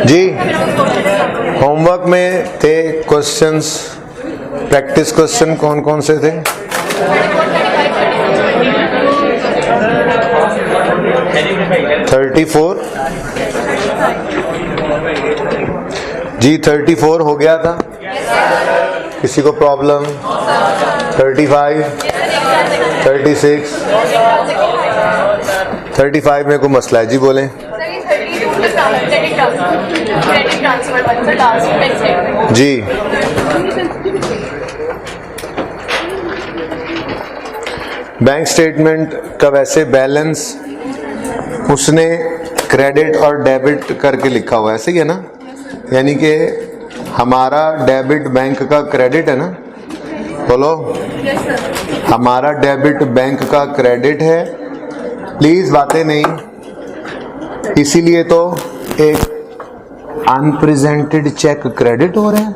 जी homework में थे questions, practice question कौन कौन से थे? जी 34 हो गया था। किसी को प्रॉब्लम? 35, 36, 35 में कोई मसला है? जी बोलें। जी बैंक स्टेटमेंट का वैसे बैलेंस उसने क्रेडिट और डेबिट करके लिखा हुआ है, सही है ना? यानी कि हमारा डेबिट बैंक का क्रेडिट है ना? बोलो। हमारा डेबिट बैंक का क्रेडिट है। प्लीज बातें नहीं, इसीलिए तो एक अनप्रेजेंटेड चेक क्रेडिट हो रहे हैं।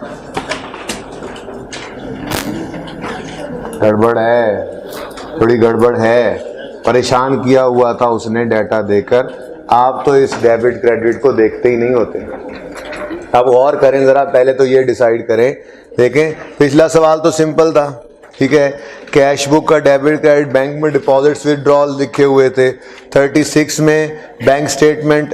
गड़बड़ है, थोड़ी गड़बड़ है। परेशान किया हुआ था उसने डाटा देकर। आप तो इस डेबिट क्रेडिट को देखते ही नहीं होते। अब और करें जरा, पहले तो ये डिसाइड करें। देखें पिछला सवाल तो सिंपल था, ठीक है। कैश बुक का डेबिट क्रेडिट, बैंक में डिपॉजिट्स विड्रॉल लिखे हुए थे। 36 में बैंक स्टेटमेंट,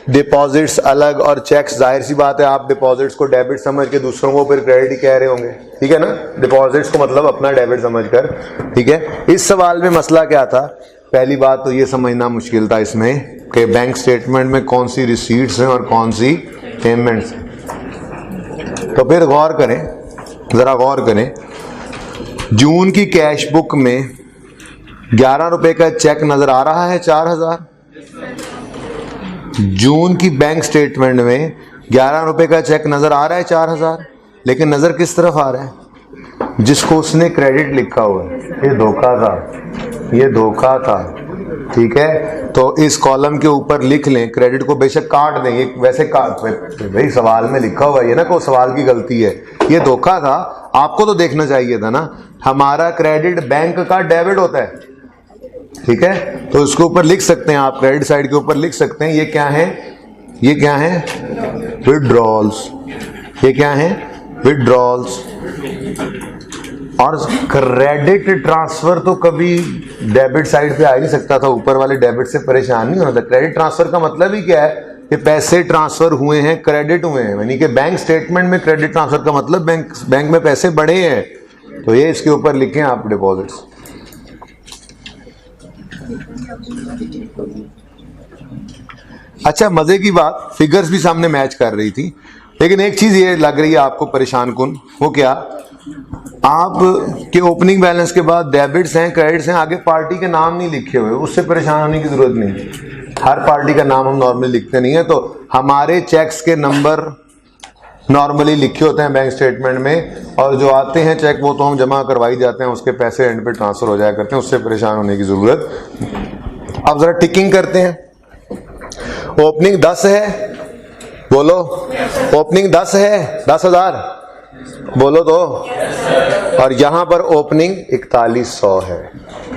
डिपॉजिट्स अलग और चेक्स। जाहिर सी बात है आप डिपॉजिट्स को डेबिट समझ के दूसरों को फिर क्रेडिट ही कह रहे होंगे, ठीक है ना? डिपॉजिट्स को मतलब अपना डेबिट समझकर, ठीक है। इस सवाल में मसला क्या था? पहली बात तो ये समझना मुश्किल था इसमें कि बैंक स्टेटमेंट में कौन सी रिसीट्स हैं और कौन सी पेमेंट्स। तो फिर गौर करें, जरा गौर करें। जून की कैश बुक में 11 रुपए का चेक नजर आ रहा है 4000। जून की बैंक स्टेटमेंट में 11 रुपए का चेक नजर आ रहा है 4000, लेकिन नजर किस तरफ आ रहा है? जिसको उसने क्रेडिट लिखा हुआ है। ये धोखा था, ये धोखा था, ठीक है। तो इस कॉलम के ऊपर लिख लें, क्रेडिट को बेशक काट दें, ये वैसे काट भाई सवाल में लिखा हुआ है ना, को सवाल की गलती है, ये धोखा था। आपको तो देखना चाहिए था ना, हमारा क्रेडिट बैंक का डेबिट होता है, ठीक है। तो इसके ऊपर लिख सकते हैं आप, क्रेडिट साइड के ऊपर लिख सकते हैं ये क्या है? ये क्या है? विड्रॉल्स। ये क्या है? विड्रॉल्स। और क्रेडिट ट्रांसफर तो कभी डेबिट साइड पे आ ही नहीं सकता था, ऊपर वाले डेबिट से परेशान नहीं होना था। क्रेडिट ट्रांसफर का मतलब ही क्या है? कि पैसे ट्रांसफर हुए हैं, क्रेडिट हुए हैं। यानी कि बैंक स्टेटमेंट में क्रेडिट ट्रांसफर का मतलब बैंक में पैसे बढ़े हैं। तो ये इसके ऊपर लिखें आप डिपॉजिट्स। अच्छा मजे की बात, फिगर्स भी सामने मैच कर रही थी, लेकिन एक चीज ये लग रही है आपको परेशान कुन, वो क्या? आप के ओपनिंग बैलेंस के बाद डेबिट्स हैं, क्रेडिट्स हैं, आगे पार्टी के नाम नहीं लिखे हुए। उससे परेशान होने की जरूरत नहीं। हर पार्टी का नाम हम नॉर्मली लिखते नहीं है। तो हमारे चेक्स के नंबर नॉर्मली लिखे होते हैं बैंक स्टेटमेंट में, और जो आते हैं चेक वो तो हम जमा करवाई जाते हैं, उसके पैसे एंड पे ट्रांसफर हो जाया करते हैं। उससे परेशान होने की जरूरत। अब जरा टिकिंग करते हैं। ओपनिंग 10 है, बोलो। ओपनिंग 10 है, 10,000 बोलो तो। और यहां पर ओपनिंग 4100 है।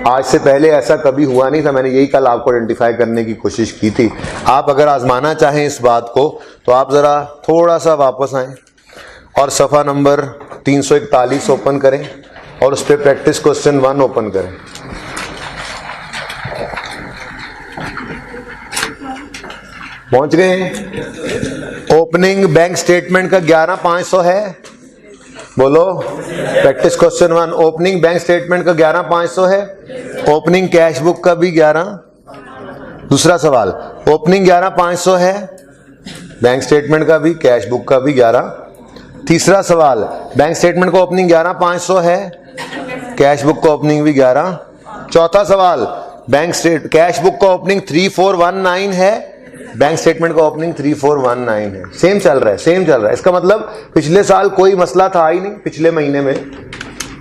आज से पहले ऐसा कभी हुआ नहीं था। मैंने यही कल आपको आइडेंटिफाई करने की कोशिश की थी। आप अगर आजमाना चाहें इस बात को तो आप जरा थोड़ा सा वापस आएं और सफ़ा नंबर 341 ओपन करें और उस पर प्रैक्टिस क्वेश्चन 1 ओपन करें। पहुंच गए हैं? ओपनिंग बैंक स्टेटमेंट का 11,500 है, बोलो। Practice question 1, opening bank statement का 11,500 है। ओपनिंग कैश बुक का भी 11। दूसरा सवाल, ओपनिंग 11,500 है, बैंक स्टेटमेंट का भी, कैश बुक का भी 11। तीसरा सवाल, बैंक स्टेटमेंट का ओपनिंग 11,500 है, कैश बुक का ओपनिंग भी 11। चौथा सवाल, कैश बुक का ओपनिंग 3419 है, बैंक स्टेटमेंट का ओपनिंग 3419 है। सेम चल रहा है, सेम चल रहा है। इसका मतलब पिछले साल कोई मसला था ही नहीं। पिछले महीने में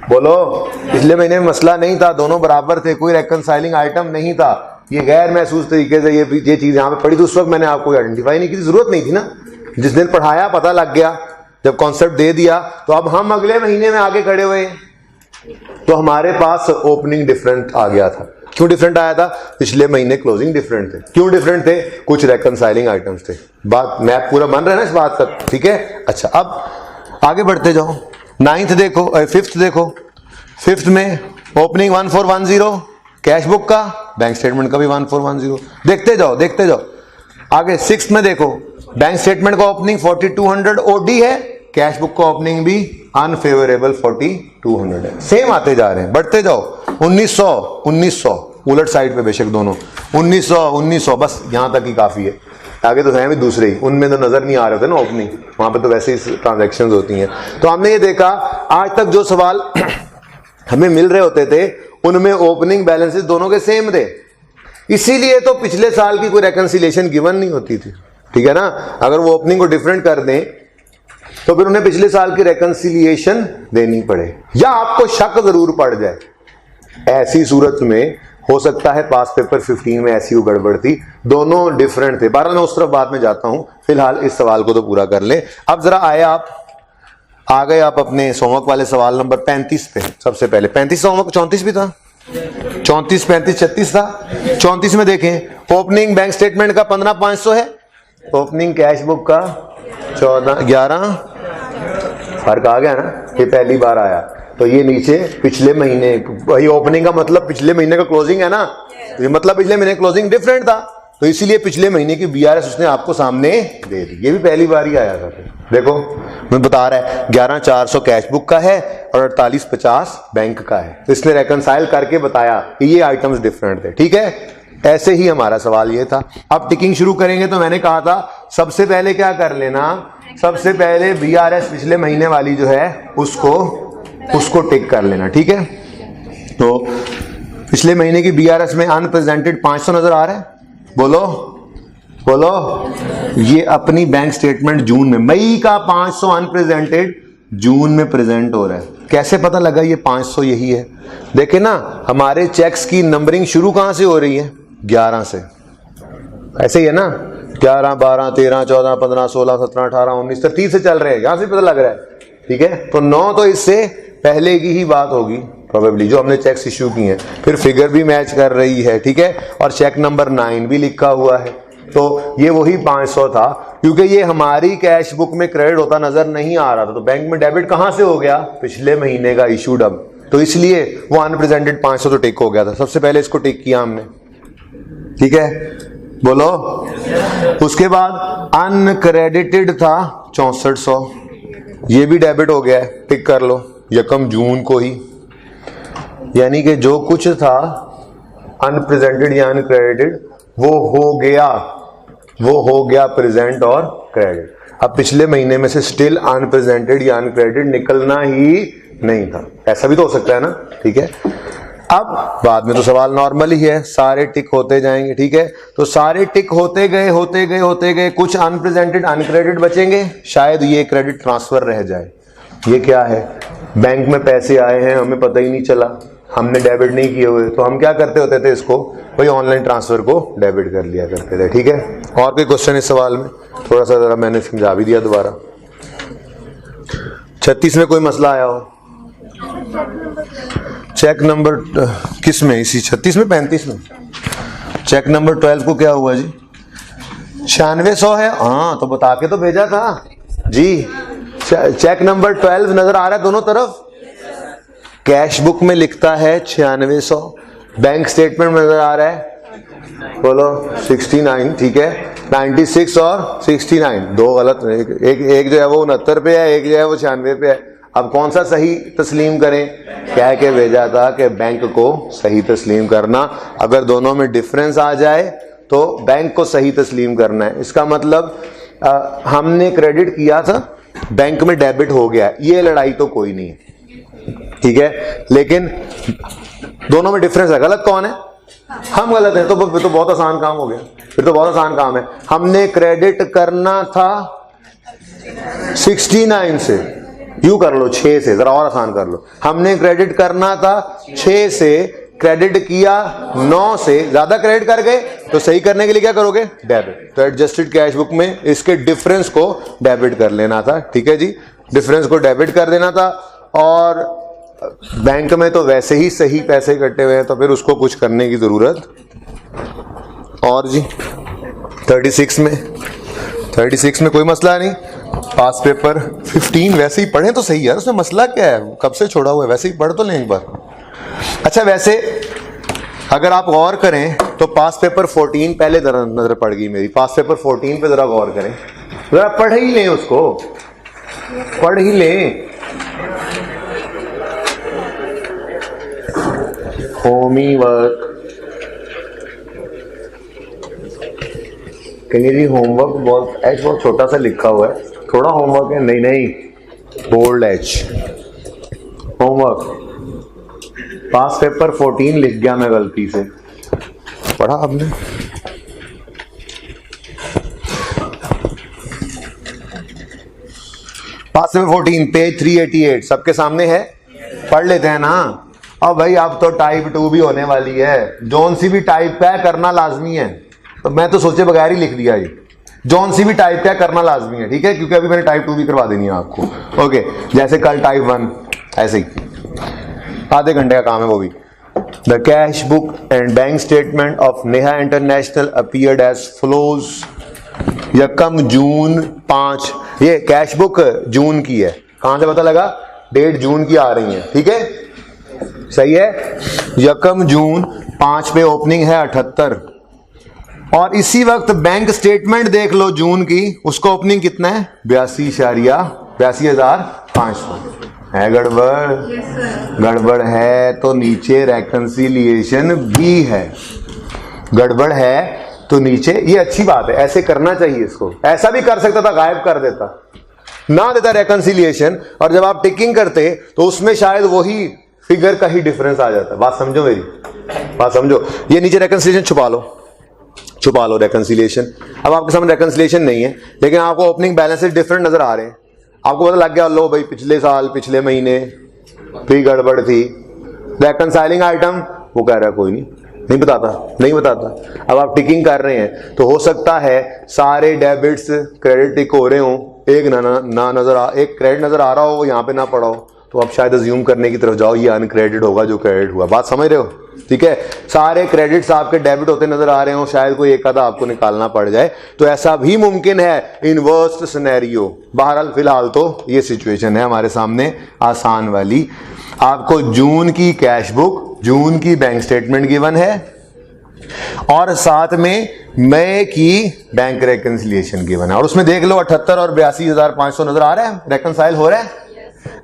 बोलो, पिछले महीने में मसला नहीं था, दोनों बराबर थे, कोई रेकनसाइलिंग आइटम नहीं था। ये गैर महसूस तरीके से ये चीज यहाँ पे पढ़ी थी, उस वक्त मैंने आपको आइडेंटिफाई नहीं की, जरूरत नहीं थी ना। जिस दिन पढ़ाया पता लग गया, जब कॉन्सेप्ट दे दिया, तो अब हम अगले महीने में आगे खड़े हुए, तो हमारे पास ओपनिंग डिफरेंट आ गया था। क्यों डिफरेंट आया था? पिछले महीने क्लोजिंग डिफरेंट थे। क्यों डिफरेंट थे? कुछ रेकनसाइलिंग आइटम्स थे। बात मैप पूरा बन रहा है ना इस बात का, ठीक है। अच्छा, अब आगे बढ़ते जाओ। 9th देखो, 5th देखो। 5th में ओपनिंग 1410, कैश बुक का, बैंक स्टेटमेंट का भी 1410। देखते जाओ, देखते जाओ आगे। 6th में देखो, बैंक स्टेटमेंट का ओपनिंग 4200 ओडी है, कैश बुक का ओपनिंग भी अनफेवरेबल 4200 है। सेम आते जा रहे हैं, बढ़ते जाओ। 1900 उलट साइड पे बेशक दोनों, 1900 बस यहां तक ही काफी है। आगे तो है भी दूसरे ही, उनमें तो नजर नहीं आ रहे थे ना ओपनिंग, वहां पे तो वैसे ही ट्रांजैक्शंस होती हैं। तो हमने ये देखा, आज तक जो सवाल हमें मिल रहे होते थे उनमें ओपनिंग बैलेंसेस दोनों के सेम थे, इसीलिए तो पिछले साल की कोई रेकंसिलिएशन गिवन नहीं होती थी, ठीक है ना। अगर वो ओपनिंग को डिफरेंट कर दें तो फिर उन्हें पिछले साल की रेकंसिलिएशन देनी पड़े, या आपको शक जरूर पड़ जाए। ऐसी सूरत में हो सकता है पास पेपर 15 में ऐसी वो गड़बड़ थी, दोनों डिफरेंट थे। 12 में उस तरफ बाद में जाता हूं, फिलहाल इस सवाल को तो पूरा कर ले। अब जरा आ गए आप अपने होमवर्क वाले सवाल नंबर 35 पे। सबसे पहले 35 होमवर्क, 34 भी था, 34, 35, 36 था। 34 में देखें, ओपनिंग बैंक स्टेटमेंट का 15,500 है, ओपनिंग कैश बुक का 11। फर्क आ गया ना, ये पहली बार आया। तो ये नीचे पिछले महीने, वही ओपनिंग का मतलब पिछले महीने का क्लोजिंग है ना, तो ये मतलब पिछले महीने क्लोजिंग डिफरेंट था, तो इसीलिए पिछले महीने की बीआरएस उसने आपको सामने दे दी। ये भी पहली बार ही आया था। देखो मैं बता रहा है, 11,400 कैश बुक का है और 48,50 बैंक का है। तो इसने रेकंसाइल करके बताया कि ये आइटम्स डिफरेंट थे, ठीक है। ऐसे ही हमारा सवाल ये था। अब टिकिंग शुरू करेंगे, तो मैंने कहा था सबसे पहले क्या कर लेना, सबसे पहले बीआरएस पिछले महीने वाली जो है उसको टिक कर लेना, ठीक है। तो पिछले महीने की बीआरएस में अनप्रेजेंटेड 500 नजर आ रहा है, बोलो। ये अपनी बैंक स्टेटमेंट जून में, मई का 500 अनप्रेजेंटेड जून में प्रेजेंट हो रहा है। कैसे पता लगा ये 500 यही है? देखे ना, हमारे चेक्स की नंबरिंग शुरू कहां से हो रही है? 11 से। ऐसे ही है ना, 11, 12, 13, 14, 15, 16, 17, 18, 19, 30 से चल रहे हैं, यहां से पता लग रहा है, ठीक है। तो 9 तो इससे पहले की ही बात होगी प्रोबेबली, जो हमने चेक्स इश्यू की हैं। फिर फिगर भी मैच कर रही है, ठीक है, और चेक नंबर 9 भी लिखा हुआ है। तो ये वही 500 था, क्योंकि ये हमारी कैश बुक में क्रेडिट होता नजर नहीं आ रहा था, तो बैंक में डेबिट कहां से हो गया? पिछले महीने का इशूड अब, तो इसलिए वो अनप्रेजेंटेड 500 तो टिक हो गया था। सबसे पहले इसको टिक किया हमने, ठीक है, बोलो। उसके बाद अनक्रेडिटेड था 6400, ये भी डेबिट हो गया है, टिक कर लो, यकम जून को ही। यानी कि जो कुछ था अनप्रेजेंटेड या अनक्रेडिटेड वो हो गया प्रेजेंट और क्रेडिट। अब पिछले महीने में से स्टिल अनप्रेजेंटेड या अनक्रेडिटेड निकलना ही नहीं था, ऐसा भी तो हो सकता है ना, ठीक है। अब बाद में तो सवाल नॉर्मल ही है, सारे टिक होते जाएंगे, ठीक है। तो सारे टिक होते गए, कुछ अनप्रेजेंटेड अनक्रेडिटेड बचेंगे, शायद ये क्रेडिट ट्रांसफर रह जाए। ये क्या है? बैंक में पैसे आए हैं, हमें पता ही नहीं चला, हमने डेबिट नहीं किए हुए, तो हम क्या करते होते थे, इसको वही ऑनलाइन ट्रांसफर को डेबिट कर लिया करते थे, ठीक है। और कोई क्वेश्चन इस सवाल में? थोड़ा सा जरा मैंने समझा भी दिया दोबारा। 36 में कोई मसला आया हो? चेक नंबर किस में? इसी 36 में, 35 में? चेक नंबर 12 को क्या हुआ जी? 9600 है, हाँ तो बता के तो भेजा था जी। चेक नंबर 12 नजर आ रहा है दोनों तरफ, कैश बुक में लिखता है 9600, बैंक स्टेटमेंट में नजर आ रहा है, बोलो 69, ठीक है। 96 और 69 दो गलत, एक जो है वो 69 पे है, एक जो है वो 96 पे है। अब कौन सा सही तस्लीम करें? कह के भेजा था कि बैंक को सही तस्लीम करना, अगर दोनों में डिफरेंस आ जाए तो बैंक को सही तस्लीम करना है। इसका मतलब हमने क्रेडिट किया था बैंक में डेबिट हो गया, ये लड़ाई तो कोई नहीं है, ठीक है। लेकिन दोनों में डिफरेंस है, गलत कौन है? हम गलत हैं। तो बहुत आसान काम हो गया, फिर तो बहुत आसान काम है। हमने क्रेडिट करना था 69 से, यूं कर लो 6 से, जरा और आसान कर लो। हमने क्रेडिट करना था 6 से, क्रेडिट किया 9 से, ज्यादा क्रेडिट कर गए, तो सही करने के लिए क्या करोगे? डेबिट। तो एडजस्टेड कैश बुक में इसके डिफरेंस को डेबिट कर लेना था, ठीक है जी, डिफरेंस को डेबिट कर देना था। और बैंक में तो वैसे ही सही पैसे कटे हुए हैं, तो फिर उसको कुछ करने की जरूरत। और जी 36 में कोई मसला नहीं। पास पेपर 15 वैसे ही पढ़े तो सही यार, उसमें मसला क्या है, कब से छोड़ा हुआ है, वैसे ही पढ़ तो लें एक बार। अच्छा, वैसे अगर आप गौर करें तो पास पेपर 14 पहले नजर पड़ गई मेरी, पास पेपर 14 पे जरा गौर करें, जरा पढ़ ही लें उसको, पढ़ ही लें। होमवर्क, कहीं जी होमवर्क बहुत छोटा सा लिखा हुआ है, थोड़ा होमवर्क है, नहीं बोल्ड एच होमवर्क। पास पेपर 14 लिख गया मैं गलती से, पढ़ा आपने? पास पेपर 14 पेज 388 सबके सामने है, पढ़ लेते हैं ना। अब भाई अब तो टाइप 2 भी होने वाली है, जौन सी भी टाइप का करना लाजमी है, तो मैं तो सोचे बगैर ही लिख दिया ये, जौन सी भी टाइप का करना लाजमी है, ठीक है, क्योंकि अभी मैंने टाइप 2 भी करवा देनी है आपको। ओके, जैसे कल टाइप 1, ऐसे ही आधे घंटे का काम है वो भी। The cash book and bank statement of Neha international appeared as flows. यकम जून 5, ये कैश बुक जून की है, कहां से पता लगा? डेट जून की आ रही है, ठीक है, सही है। यकम जून 5 पे ओपनिंग है 78, और इसी वक्त बैंक स्टेटमेंट देख लो जून की, उसका ओपनिंग कितना है? 82,500 है। गड़बड़ है तो नीचे रेकंसिलिएशन भी है, गड़बड़ है तो नीचे, ये अच्छी बात है, ऐसे करना चाहिए इसको। ऐसा भी कर सकता था, गायब कर देता, ना देता रेकंसिलिएशन, और जब आप टिकिंग करते तो उसमें शायद वही फिगर का ही डिफरेंस आ जाता है। बात समझो मेरी, बात समझो। ये नीचे रेकंसिलिएशन छुपा लो रेकंसिलिएशन। अब आपके सामने रेकंसिलिएशन नहीं है, लेकिन आपको ओपनिंग बैलेंसेस डिफरेंट नजर आ रहे हैं, आपको पता लग गया, लो भाई पिछले साल पिछले महीने भी गड़बड़ थी। रेकंसाइलिंग आइटम, वो कह रहा है कोई नहीं बताता। अब आप टिकिंग कर रहे हैं तो हो सकता है सारे डेबिट्स क्रेडिट टिक हो रहे हो, एक एक क्रेडिट नजर आ रहा हो, वो यहाँ पे ना पड़ा हो, तो आप शायद अज्यूम करने की तरफ जाओ ये अनक्रेडिट होगा जो क्रेडिट हुआ। बात समझ रहे हो, ठीक है। सारे क्रेडिट्स आपके डेबिट होते नजर आ रहे हो, शायद कोई एक आधा आपको निकालना पड़ जाए, तो ऐसा भी मुमकिन है इन वर्स्ट सिनेरियो। बहरहाल फिलहाल तो ये सिचुएशन है हमारे सामने आसान वाली। आपको जून की कैश बुक, जून की बैंक स्टेटमेंट गिवन है, और साथ में मई की बैंक रेकंसिलिएशन गिवन है, और उसमें देख लो 78 और 82,500 नजर आ रहा है, रेकंसाइल हो रहा है।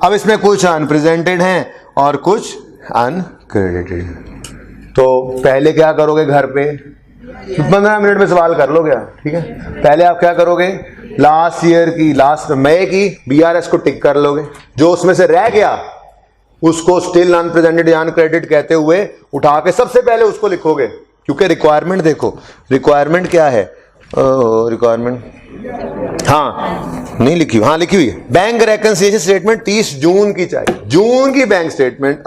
अब इसमें कुछ अनप्रेजेंटेड हैं और कुछ अनक्रेडिटेड। तो पहले क्या करोगे, घर पे 15 मिनट में सवाल कर लो क्या, ठीक है। पहले आप क्या करोगे, लास्ट ईयर की, लास्ट मई की बीआरएस को टिक कर लोगे, जो उसमें से रह गया उसको स्टिल अनप्रेजेंटेड या अनक्रेडिट कहते हुए उठा के सबसे पहले उसको लिखोगे, क्योंकि रिक्वायरमेंट देखो, रिक्वायरमेंट क्या है, रिक्वायरमेंट नहीं लिखी, लिखी हुई है, बैंक रेकंसिलिएशन स्टेटमेंट 30 जून की चाहिए। जून की बैंक स्टेटमेंट,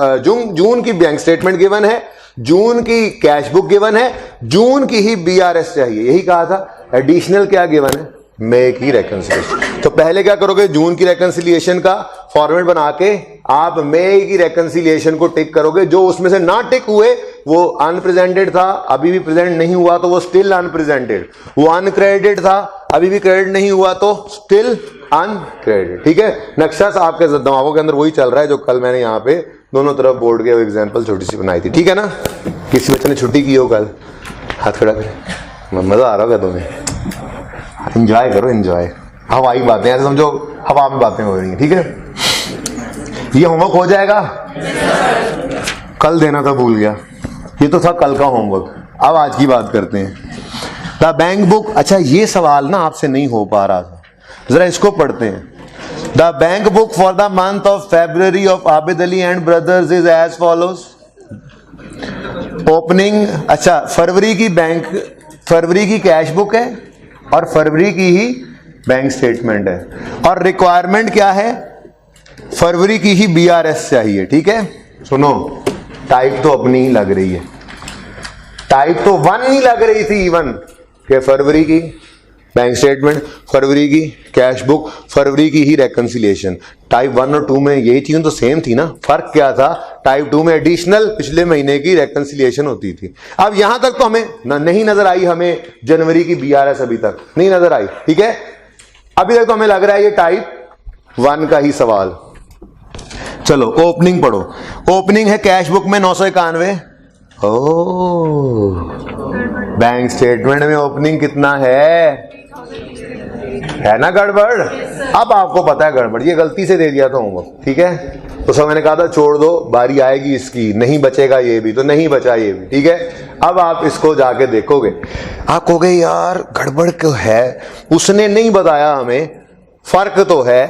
जून की बैंक स्टेटमेंट गिवन है, जून की कैश बुक गिवन है, जून की ही बीआरएस चाहिए, यही कहा था। एडिशनल क्या गिवन है, मई की रेकंसिलिएशन। तो पहले क्या करोगे, जून की रेकंसिलिएशन का फॉर्मेट बना के आप मई की रेकंसिलिएशन को टिक करोगे, जो उसमें से ना टिक हुए वो अनप्रेजेंटेड था, अभी भी प्रेजेंट नहीं हुआ तो वो स्टिल अनप्रेजेंटेड, वो अनक्रेडिटेड था, अभी भी क्रेडिट नहीं हुआ तो स्टिल अनक्रेडिटेड, ठीक है। नक्शा आपके दिमागों के अंदर वही चल रहा है जो कल मैंने यहाँ पे दोनों तरफ बोर्ड के एग्जाम्पल छोटी सी बनाई थी, ठीक है ना। किसी बच्चे ने छुट्टी की हो कल, हाथ खड़ा करें, मजा आ रहा होगा तुम्हें, एंजॉय करो, एंजॉय। हवाई बातें, ऐसे समझो हवा में बातें हो रही हैं, ठीक है। ये होमवर्क हो जाएगा, कल देना था भूल गया, ये तो था कल का होमवर्क। अब आज की बात करते हैं, द बैंक बुक। अच्छा, ये सवाल ना आपसे नहीं हो पा रहा था, जरा इसको पढ़ते हैं। The bank book for the month of February of Abid Ali and brothers is as follows. Opening, अच्छा फरवरी की कैश बुक है और फरवरी की ही बैंक स्टेटमेंट है, और रिक्वायरमेंट क्या है, फरवरी की ही बीआरएस चाहिए। ठीक है, सुनो, टाइप तो अपनी ही लग रही है, टाइप तो 1 ही लग रही थी इवन, कि फरवरी की बैंक स्टेटमेंट, फरवरी की कैश बुक, फरवरी की ही रेकंसिलिएशन। टाइप 1 और 2 में यही चीज तो सेम थी ना, फर्क क्या था, टाइप 2 में एडिशनल पिछले महीने की रेकंसिलिएशन होती थी। अब यहां तक तो हमें नहीं नजर आई, हमें जनवरी की बीआरएस अभी तक नहीं नजर आई। ठीक है, अभी तक तो हमें लग रहा है ये टाइप 1 का ही सवाल। चलो ओपनिंग पढ़ो। ओपनिंग है कैश बुक में 991। ओ, बैंक स्टेटमेंट में ओपनिंग कितना है ना गड़बड़। अब आपको पता है गड़बड़, ये गलती से दे दिया था होमवर्क। ठीक है, तो सब मैंने कहा था छोड़ दो, बारी आएगी इसकी, नहीं बचेगा ये भी, तो नहीं बचा ये भी। ठीक है, अब आप इसको जाके देखोगे, आप कहोगे यार गड़बड़ क्यों है, उसने नहीं बताया हमें, फर्क तो है।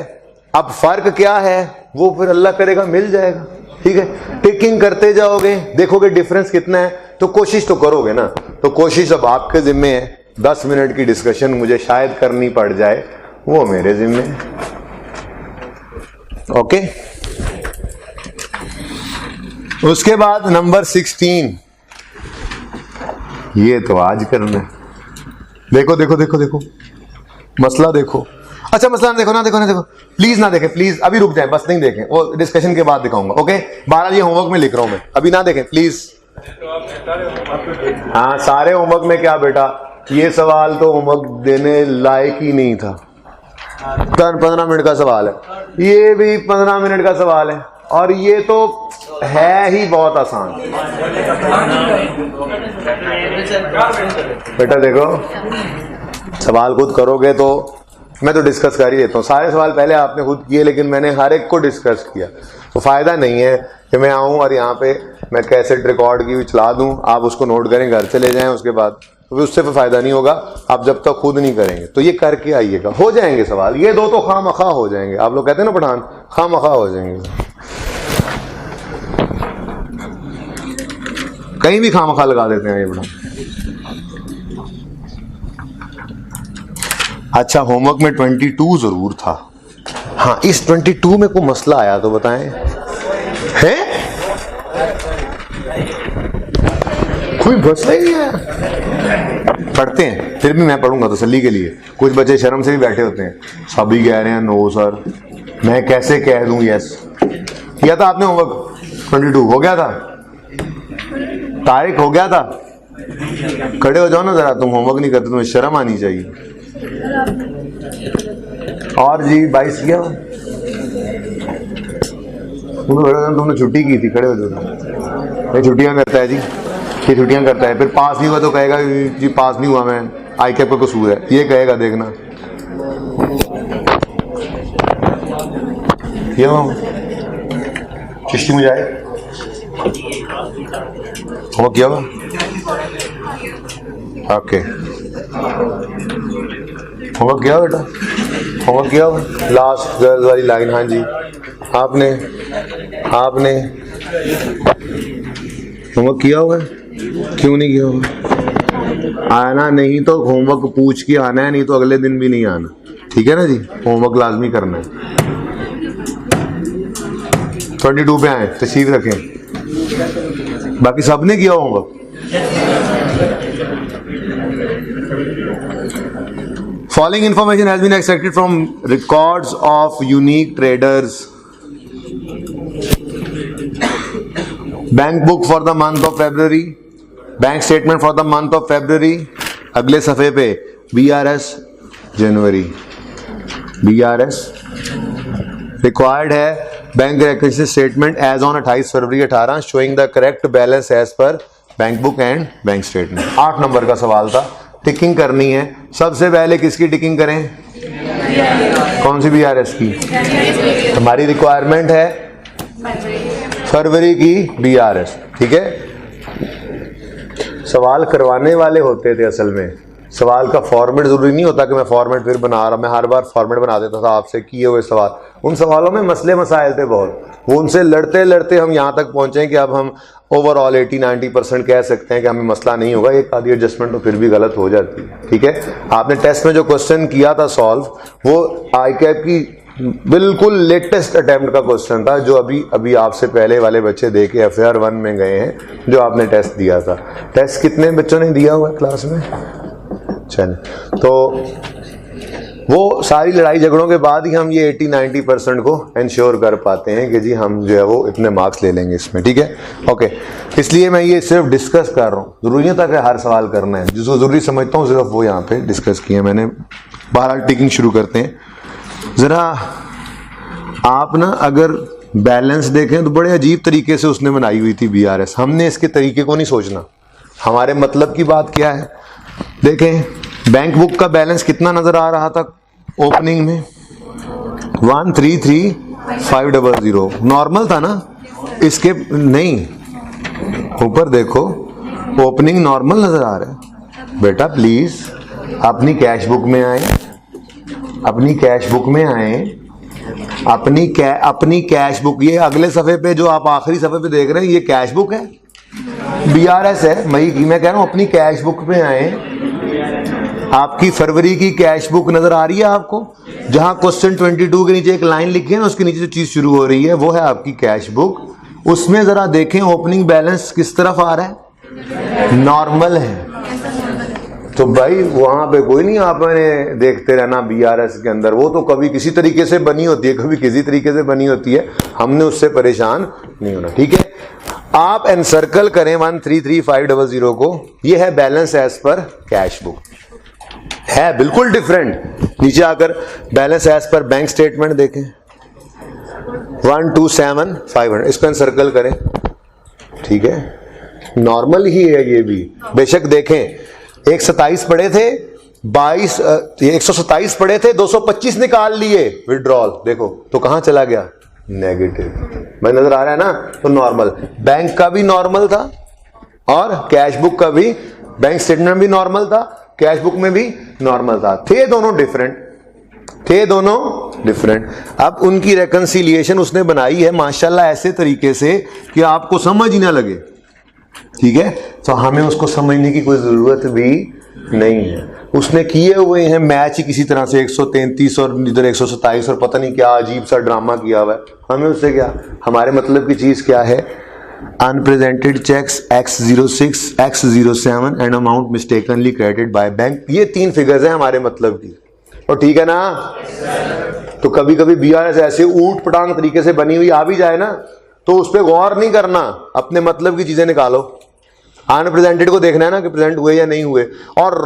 अब फर्क क्या है वो फिर अल्लाह करेगा मिल जाएगा। ठीक है, टिकिंग करते जाओगे, देखोगे डिफरेंस कितना है, तो कोशिश तो करोगे ना। तो कोशिश अब आपके जिम्मे है, 10 मिनट की डिस्कशन मुझे शायद करनी पड़ जाए, वो मेरे जिम्मे है। ओके, उसके बाद नंबर 16, ये तो आज करना है। देखो देखो देखो देखो मसला देखो। अच्छा मसला ना देखो, ना देखो, ना देखो, प्लीज ना देखें, प्लीज अभी रुक जाए, बस नहीं देखें, वो डिस्कशन के बाद दिखाऊंगा। ओके, 12 ये होमवर्क में लिख रहा हूं मैं, अभी ना देखें प्लीज। हाँ, सारे होमवर्क में क्या बेटा, ये सवाल तो होमवर्क देने लायक ही नहीं था। 15 मिनट का सवाल है, ये भी 15 मिनट का सवाल है, और ये तो है ही बहुत आसान। बेटा देखो, सवाल खुद करोगे तो मैं तो डिस्कस कर ही लेता हूँ। सारे सवाल पहले आपने खुद किए, लेकिन मैंने हर एक को डिस्कस किया, तो फायदा नहीं है कि मैं आऊँ और यहाँ पे मैं कैसेट रिकॉर्ड की भी चला दूँ, आप उसको नोट करें, घर चले जाएं, उसके बाद तो उससे फिर फायदा नहीं होगा, आप जब तक खुद नहीं करेंगे। तो ये करके आइएगा, हो जाएंगे सवाल, ये दो तो खामखा हो जाएंगे। आप लोग कहते हैं ना पठान, खामखा हो जाएंगे, कहीं भी खामखा लगा देते हैं ये पठान। अच्छा, होमवर्क में 22 जरूर था। हाँ, इस 22 में कोई मसला आया तो बताएं। है कोई मसला ही है, पढ़ते हैं, फिर भी मैं पढ़ूंगा तसल्ली के लिए। कुछ बच्चे शर्म से भी बैठे होते हैं, सभी कह रहे हैं नो सर, मैं कैसे कह दूं यस। किया था आपने होमवर्क? 22 हो गया था, तारीख हो गया था। खड़े हो जाओ ना जरा, तुम होमवर्क नहीं करते, तुम्हें शर्म आनी चाहिए। और जी 22 किया, तुमने छुट्टी की थी, खड़े हो जाओ। ये छुट्टियां करता है जी, ये छुट्टियां करता है, फिर पास नहीं हुआ तो कहेगा जी पास नहीं हुआ मैं, आई कैप का कसूर है, ये कहेगा, देखना। क्यों चिश्ती मुझे आए होमवर्क किया हुआ? ओके, होमवर्क किया बेटा, होमवर्क किया हुआ? लास्ट गर्ल्स वाली लाइन, हाँ जी, आपने होमवर्क किया हुआ है? क्यों नहीं किया हुआ? आना नहीं तो होमवर्क पूछ के आना है, नहीं तो अगले दिन भी नहीं आना। ठीक है ना जी, होमवर्क लाजमी करना है। 22 पे आए, तशरीफ रखें। बाकी सबने किया homework? Following information has been extracted from records of unique traders. Bank book for the month of February, bank statement for the month of February, अगले सफ़े पे BRS जनवरी, BRS required है bank reconciliation statement as on 28 February 18 showing the correct balance as per bank book and bank statement. 8 number का सवाल था, ticking करनी है। सबसे पहले किसकी टिकिंग करें? कौन सी बीआरएस की? हमारी रिक्वायरमेंट है फरवरी की बीआरएस। ठीक है, सवाल करवाने वाले होते थे असल में, सवाल का फॉर्मेट जरूरी नहीं होता कि मैं फॉर्मेट फिर बना रहा, मैं हर बार फॉर्मेट बना देता था आपसे किए हुए सवाल। उन सवालों में मसले मसाइल थे बहुत, वो उनसे लड़ते लड़ते हम यहाँ तक पहुंचे कि अब हम ओवरऑल 80-90% कह सकते हैं कि हमें मसला नहीं होगा। एक आधी एडजस्टमेंट तो फिर भी गलत हो जाती है, ठीक है। आपने टेस्ट में जो क्वेश्चन किया था सॉल्व, वो ICAP की बिल्कुल लेटेस्ट अटेम्प्ट का क्वेश्चन था, जो अभी आपसे पहले वाले बच्चे दे के FAR 1 में गए हैं, जो आपने टेस्ट दिया था। टेस्ट कितने बच्चों ने दिया हुआ है क्लास में? चल, तो वो सारी लड़ाई झगड़ों के बाद ही हम ये 80-90% को इंश्योर कर पाते हैं कि जी हम जो है वो इतने मार्क्स ले लेंगे इसमें, ठीक है, ओके। इसलिए मैं ये सिर्फ डिस्कस कर रहा हूँ, जरूरी नहीं था कि हर सवाल करना है, जिसको जरूरी समझता हूँ सिर्फ वो यहाँ पे डिस्कस किया मैंने। बहरहाल टिकिंग शुरू करते हैं। जरा आप ना अगर बैलेंस देखें तो बड़े अजीब तरीके से उसने बनाई हुई थी BRS। हमने इसके तरीके को नहीं सोचना, हमारे मतलब की बात क्या है। देखें, बैंक बुक का बैलेंस कितना नजर आ रहा था ओपनिंग में? 133,500 नॉर्मल था ना, इसके नहीं, ऊपर देखो ओपनिंग नॉर्मल नजर आ रहा है। बेटा प्लीज अपनी कैश बुक में आए, अपनी कैश बुक में आए, अपनी कैश बुक, ये अगले सफे पे जो आप आखिरी सफे पे देख रहे हैं ये कैश बुक है, BRS है मई की। मैं कह रहा हूं अपनी कैश बुक में आए। आपकी फरवरी की कैश बुक नजर आ रही है आपको, जहां क्वेश्चन 22 के नीचे एक लाइन लिखी है, उसके नीचे जो चीज शुरू हो रही है वो है आपकी कैश बुक। उसमें जरा देखें ओपनिंग बैलेंस किस तरफ आ रहा है, नॉर्मल है। तो भाई वहां पे कोई नहीं आपने देखते रहना BRS के अंदर, वो तो कभी किसी तरीके से बनी होती है, कभी किसी तरीके से बनी होती है, हमने उससे परेशान नहीं होना, ठीक है। आप एनसर्कल करें 133,500 को, ये है balance as per cash book, है बिल्कुल डिफरेंट। नीचे आकर balance as per bank statement देखें 127,500, इसको एनसर्कल करें, ठीक है, नॉर्मल ही है ये भी। बेशक देखें 127 पड़े थे, 127 पड़े थे, 225 निकाल लिए विड्रॉल, देखो तो कहां चला गया, नेगेटिव। भाई नजर आ रहा है ना, तो नॉर्मल, बैंक का भी नॉर्मल था और कैश बुक का भी, बैंक स्टेटमेंट भी नॉर्मल था, कैश बुक में भी नॉर्मल था, थे दोनों डिफरेंट, थे दोनों डिफरेंट। अब उनकी रेकंसिलिएशन उसने बनाई है माशाल्लाह ऐसे तरीके से कि आपको समझ ही ना लगे, ठीक है। तो हमें उसको समझने की कोई जरूरत भी नहीं है, उसने किए हुए हैं मैच ही किसी तरह से 133 और इधर 127 और पता नहीं क्या अजीब सा ड्रामा किया हुआ है। हमें उससे क्या, हमारे मतलब की चीज क्या है, unpresented cheques X06 X07 and amount mistakenly credited by bank, ये 3 फिगर्स हैं हमारे मतलब की, और ठीक है ना। तो कभी कभी BRS ऐसे ऊट पटांग तरीके से बनी हुई आ भी जाए ना, तो उस पर गौर नहीं करना, अपने मतलब की चीजें निकालो। अनप्रेजेंटेड को देखना है ना कि प्रेजेंट हुए या नहीं हुए, और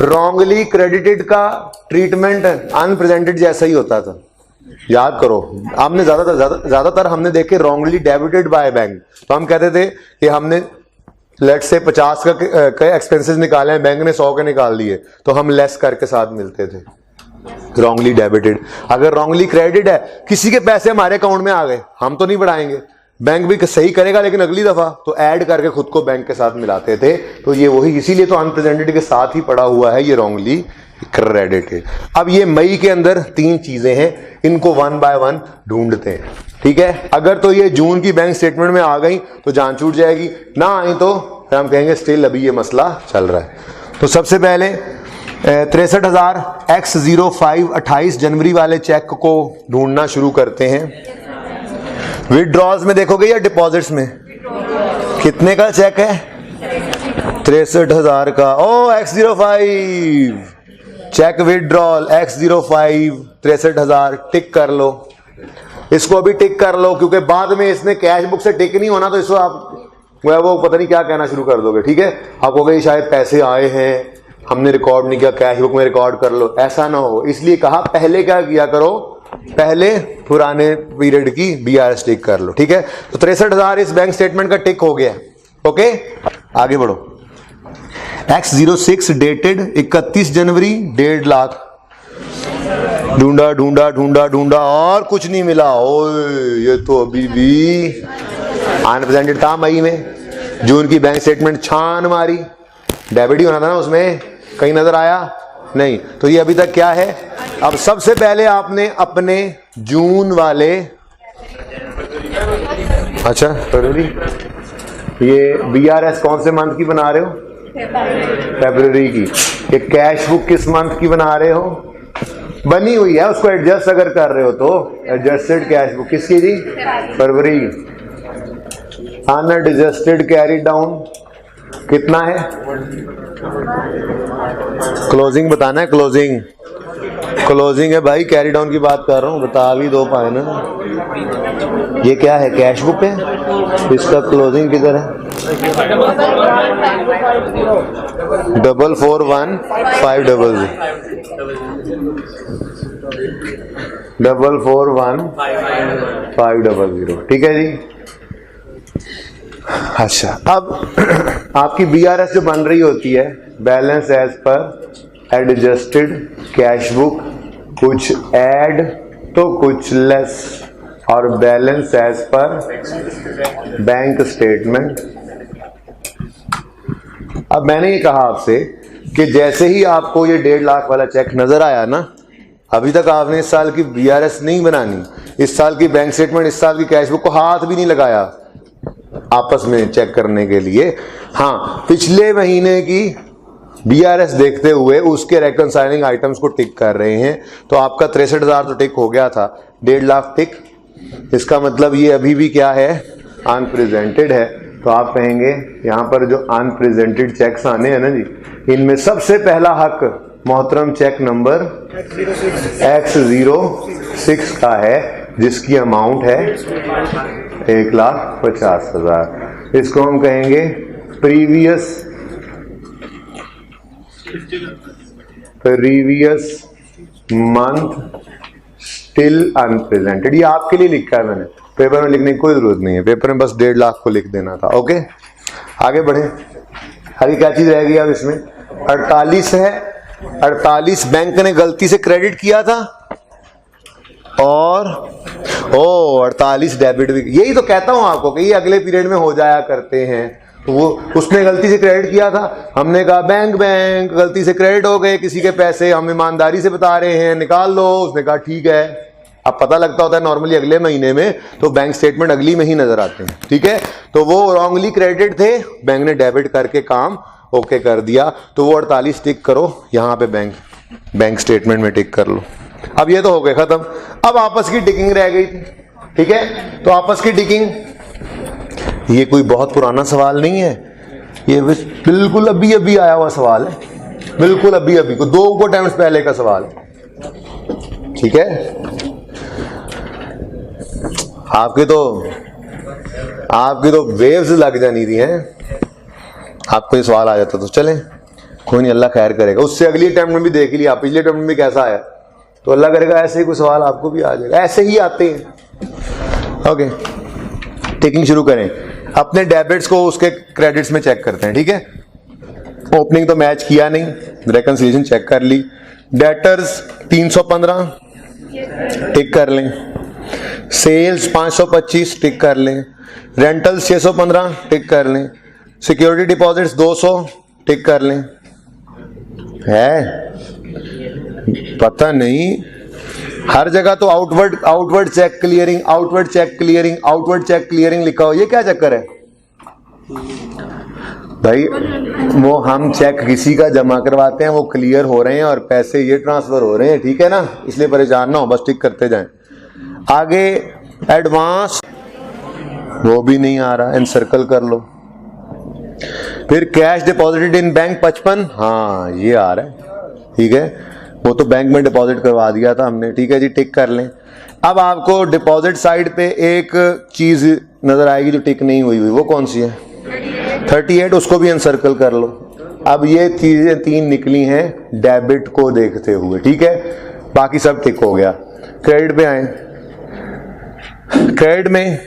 रॉन्गली क्रेडिटेड का ट्रीटमेंट अनप्रेजेंटेड जैसा ही होता था, याद करो। हमने ज्यादातर हमने देखे रॉन्गली डेबिटेड बाय बैंक, तो हम कहते थे कि हमने लेट से 50 का एक्सपेंसेस निकाले हैं, बैंक ने 100 के निकाल दिए, तो हम लेस करके साथ मिलते थे, रॉन्गली डेबिटेड। अगर रॉन्गली क्रेडिट है, किसी के पैसे हमारे अकाउंट में आ गए, हम तो नहीं बढ़ाएंगे, बैंक भी सही करेगा, लेकिन अगली दफा तो ऐड करके खुद को बैंक के साथ मिलाते थे, तो ये वही, इसीलिए तो अनप्रेजेंटेड के साथ ही पड़ा हुआ है ये रॉन्गली क्रेडिटेड। अब ये मई के अंदर 3 चीजें हैं, इनको 1 बाय 1 ढूंढते हैं, ठीक है। अगर तो ये जून की बैंक स्टेटमेंट में आ गई तो जान छूट जाएगी, ना आई तो हम कहेंगे स्टिल अभी ये मसला चल रहा है। तो सबसे पहले 63,000 X05 28 जनवरी वाले चेक को ढूंढना शुरू करते हैं। विड्रॉल्स में देखोगे या डिपॉजिट्स में, कितने का चेक है, 63,000 का। ओ X05 चेक विड्रॉल X05 63,000, टिक कर लो, इसको अभी टिक कर लो, क्योंकि बाद में इसने कैश बुक से टिक नहीं होना, तो इसको आप वो पता नहीं क्या कहना शुरू कर दोगे, ठीक है। आप कहोगे शायद पैसे आए हैं, हमने रिकॉर्ड नहीं किया, कैश बुक में रिकॉर्ड कर लो, ऐसा ना हो, इसलिए कहा पहले क्या किया करो, पहले पुराने पीरियड की BRS टिक कर लो, ठीक है। तो 63,000 इस बैंक स्टेटमेंट का टिक हो गया, ओके। आगे बढ़ो। X06 डेटेड 31 जनवरी 1.5 लाख, ढूंढा ढूंढा ढूंढा ढूंढा और कुछ नहीं मिला। ओए ये तो अभी भी अनप्रेजेंटेड था मई में। जून की बैंक स्टेटमेंट छान मारी, डेबिट ही होना था ना, उसमें कहीं नजर आया नहीं। तो ये अभी तक क्या है? अब सबसे पहले आपने अपने जून वाले, अच्छा फरवरी, ये BRS कौन से मंथ की बना रहे हो? फरवरी की। ये कैश बुक किस मंथ की बना रहे हो? बनी हुई है, उसको एडजस्ट अगर कर रहे हो तो एडजस्टेड कैश बुक किसकी जी? फरवरी। अनएडजस्टेड कैरी डाउन कितना है? क्लोजिंग बताना है, क्लोजिंग। क्लोजिंग है भाई, कैरी डाउन की बात कर रहा हूं, बता भी दो पाए ना। ये क्या है? कैश बुक है, इसका क्लोजिंग किधर है? 441,500 ठीक है जी। अच्छा, अब आपकी BRS जो बन रही होती है, बैलेंस एज पर एडजस्टेड कैश बुक, कुछ ऐड तो कुछ लेस, और balance as per bank statement. अब मैंने ये कहा आपसे कि जैसे ही आपको ये 1.5 लाख वाला चेक नजर आया ना, अभी तक आपने इस साल की BRS नहीं बनानी, इस साल की बैंक स्टेटमेंट, इस साल की कैश बुक को हाथ भी नहीं लगाया आपस में चेक करने के लिए। हाँ, पिछले महीने की BRS देखते हुए उसके रेकंसाइलिंग आइटम्स को टिक कर रहे हैं। तो आपका 63,000 तो टिक हो गया था, 1.5 लाख टिक। इसका मतलब ये अभी भी क्या है? अनप्रेजेंटेड है। तो आप कहेंगे यहाँ पर जो अनप्रेजेंटेड चेक्स आने हैं ना जी, इनमें सबसे पहला हक मोहतरम चेक नंबर X06 का है, जिसकी अमाउंट है 1,50,000। इसको हम कहेंगे प्रीवियस मंथ स्टिल अनप्रेजेंटेड। ये आपके लिए लिखा है मैंने, पेपर में लिखने की कोई जरूरत नहीं है, पेपर में बस 1.5 लाख को लिख देना था। ओके, आगे बढ़े। आगे क्या चीज रह गई अब इसमें? 48 है। 48 बैंक ने गलती से क्रेडिट किया था, और 48 डेबिट भी। यही तो कहता हूं आपको कि ये अगले पीरियड में हो जाया करते हैं। तो वो उसने गलती से क्रेडिट किया था, हमने कहा बैंक गलती से क्रेडिट हो गए किसी के पैसे, हम ईमानदारी से बता रहे हैं, निकाल लो। उसने कहा ठीक है। अब पता लगता होता है नॉर्मली अगले महीने में, तो बैंक स्टेटमेंट अगली में ही नजर आते हैं, ठीक है। तो वो रॉन्गली क्रेडिट थे, बैंक ने डेबिट करके काम ओके कर दिया। तो वो 48 टिक करो यहाँ पे, बैंक स्टेटमेंट में टिक कर लो। अब ये तो हो गए खत्म। अब आपस की टिकिंग रह गई थी, ठीक है। तो आपस की टिकिंग, ये कोई बहुत पुराना सवाल नहीं है, ये बिल्कुल अभी अभी आया हुआ सवाल है, बिल्कुल अभी अभी को 2 टाइम्स पहले का सवाल है, ठीक है। आपकी तो वेव्स लग जानी थी हैं, आपको ये सवाल आ जाता तो चलें, कोई नहीं, अल्लाह खैर करेगा। उससे अगली अटेम्प्ट में भी देख लिया, पिछले अटेम्प्ट में भी कैसा आया, तो अल्लाह करेगा ऐसे ही कोई सवाल आपको भी आ जाएगा, ऐसे ही आते हैं। ओके, टेकिंग शुरू करें। अपने डेबिट्स को उसके क्रेडिट्स में चेक करते हैं, ठीक है। ओपनिंग तो मैच किया नहीं, रेकंसिलिएशन चेक कर ली। डेटर्स 315 टिक कर लें, सेल्स 525 टिक कर लें, रेंटल्स 615 टिक कर लें, सिक्योरिटी डिपॉजिट्स 200 टिक कर लें। है पता नहीं, हर जगह तो outward cheque clearing, outward cheque clearing, outward cheque clearing लिखा हो, ये क्या चक्कर है भाई? वो हम चेक किसी का जमा करवाते हैं, वो क्लियर हो रहे हैं और पैसे ये ट्रांसफर हो रहे हैं, ठीक है ना, इसलिए परेशान ना हो, बस टिक करते जाएं। आगे एडवांस, वो भी नहीं आ रहा, एनसर्कल कर लो। फिर कैश डिपॉजिटेड इन बैंक 55, हाँ ये आ रहा है, ठीक है, वो तो बैंक में डिपॉजिट करवा दिया था हमने, ठीक है जी, टिक कर लें। अब आपको डिपॉजिट साइड पे एक चीज नजर आएगी जो टिक नहीं हुई, वो कौन सी है? 38, उसको भी अनसर्कल कर लो। अब ये चीजें 3 निकली हैं डेबिट को देखते हुए, ठीक है, बाकी सब टिक हो गया। क्रेडिट पे आए, क्रेडिट में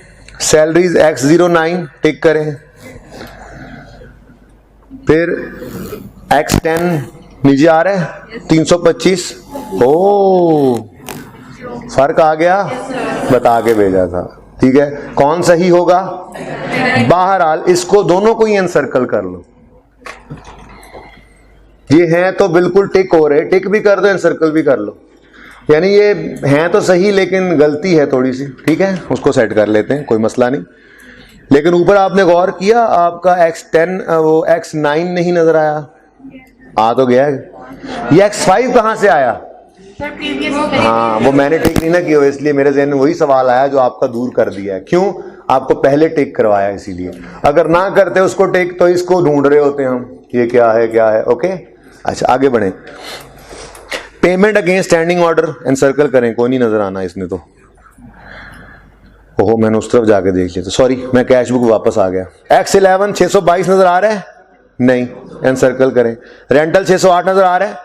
सैलरीज X09 टिक करें, फिर X10 नीचे आ रहा है 325, ओ फर्क आ गया, बता के भेजा था, ठीक है। कौन सही होगा? बहरहाल इसको दोनों को ही अनसर्कल कर लो, ये हैं तो बिल्कुल टिक हो रहे, टिक भी कर दो एंड सर्कल भी कर लो, यानी ये हैं तो सही लेकिन गलती है थोड़ी सी, ठीक है, उसको सेट कर लेते हैं, कोई मसला नहीं। लेकिन ऊपर आपने गौर किया आपका x10 वो x9 नहीं नजर आया, आ तो गया है, ये x5 कहाँ से आया? हाँ वो मैंने टिक नहीं ना किया, इसलिए मेरे जहन में वही सवाल आया जो आपका दूर कर दिया है। क्यों? आपको पहले टिक करवाया इसीलिए, अगर ना करते उसको टिक तो इसको ढूंढ रहे होते हम, ये क्या है क्या है। ओके अच्छा आगे बढ़े। Payment against standing order and circle करें, कोई नहीं नजर आना इसमें तो, ओहो मैंने उस तरफ जाके देख लिया, तो सॉरी मैं कैश बुक वापस आ गया। x11 622 नजर आ रहा है? नहीं, एंड सर्कल करें। रेंटल 608 नजर आ रहा है?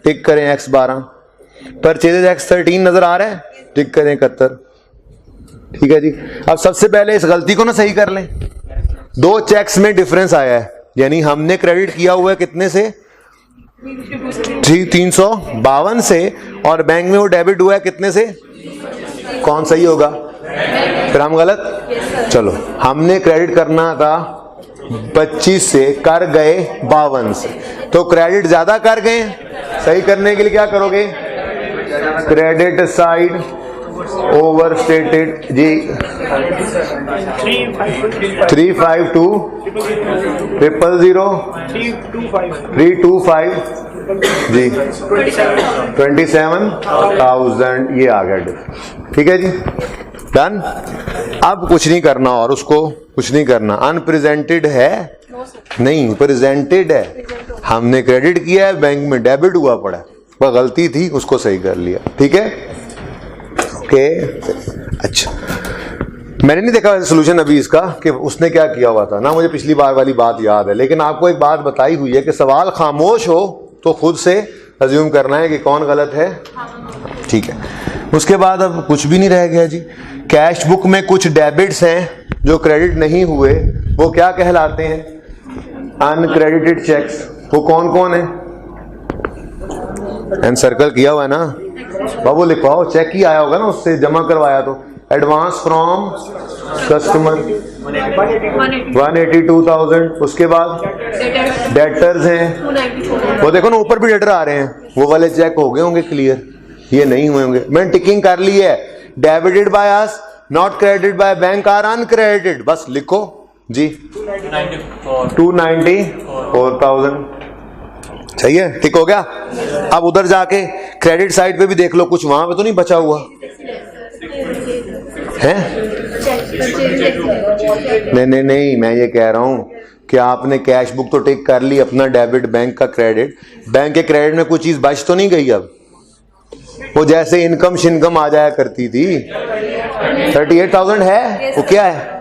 टिक करें x12। परचेजेज x13 नजर आ रहा है? टिक करें 71। ठीक है जी। अब सबसे पहले इस गलती को ना सही कर लें, दो चेक्स में डिफरेंस आया है, यानी हमने क्रेडिट किया हुआ है कितने से? 352 से, और बैंक में वो डेबिट हुआ है कितने से? कौन सही होगा? फिर हम गलत? चलो हमने क्रेडिट करना था 25 से, कर गए 52 से, तो क्रेडिट ज्यादा कर गए। सही करने के लिए क्या करोगे? क्रेडिट साइड ओवर स्टेटेड जी 352 000 325 जी 27,000 ये आ गया। ठीक है जी, डन। अब कुछ नहीं करना, और उसको कुछ नहीं करना। अनप्रेजेंटेड है? नहीं, प्रेजेंटेड है। हमने क्रेडिट किया है, बैंक में डेबिट हुआ पड़ा है, वह गलती थी, उसको सही कर लिया। ठीक है ओके अच्छा, मैंने नहीं देखा सोल्यूशन अभी इसका कि उसने क्या किया हुआ था ना, मुझे पिछली बार वाली बात याद है, लेकिन आपको एक बात बताई हुई है कि सवाल खामोश हो तो खुद से अज्यूम करना है कि कौन गलत है। ठीक है, उसके बाद अब कुछ भी नहीं रह गया जी। कैश बुक में कुछ डेबिट्स हैं जो क्रेडिट नहीं हुए, वो क्या कहलाते हैं? Uncredited cheques. वो कौन कौन है? एंड सर्कल किया हुआ है ना बाबू, लिखवाओ, चेक ही आया होगा ना उससे, जमा करवाया तो। Advance from customer 182,000। उसके बाद डेटर्स हैं, वो देखो ना ऊपर भी डेटर आ रहे हैं, वो वाले चेक हो गए होंगे क्लियर, ये नहीं हुए होंगे। मैंने टिकिंग कर ली है। Debited by us, not credited by bank, are uncredited, बस लिखो जी 294,000। सही है, ठीक हो गया। अब उधर जाके क्रेडिट साइड पे भी देख लो, कुछ वहां पे तो नहीं बचा हुआ है? नहीं, मैं ये कह रहा हूं कि आपने कैश बुक तो टिक कर ली, अपना डेबिट, बैंक का क्रेडिट, बैंक के क्रेडिट में कुछ चीज बच तो नहीं गई। अब वो जैसे इनकम शिनकम आ जाया करती थी, 38,000 है, वो क्या है?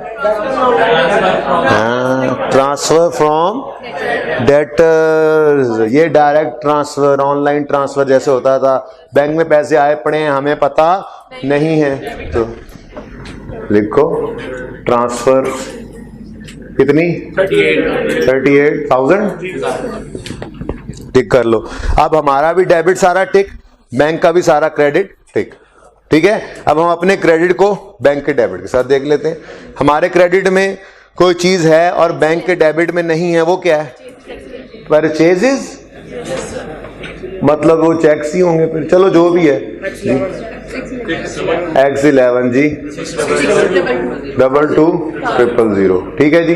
ट्रांसफर फ्रॉम डेटर्स, ये डायरेक्ट ट्रांसफर, ऑनलाइन ट्रांसफर जैसे होता था, बैंक में पैसे आए पड़े हैं, हमें पता नहीं है, तो लिखो ट्रांसफर कितनी? 38,000 टिक कर लो। अब हमारा भी डेबिट सारा टिक, बैंक का भी सारा क्रेडिट टिक। ठीक है, अब हम अपने क्रेडिट को बैंक के डेबिट के साथ देख लेते हैं। हमारे क्रेडिट में कोई चीज है और बैंक के डेबिट में नहीं है, वो क्या है? परचेजेस, मतलब वो चेक्स ही होंगे फिर, चलो जो भी है। X11 जी 22,000। ठीक है जी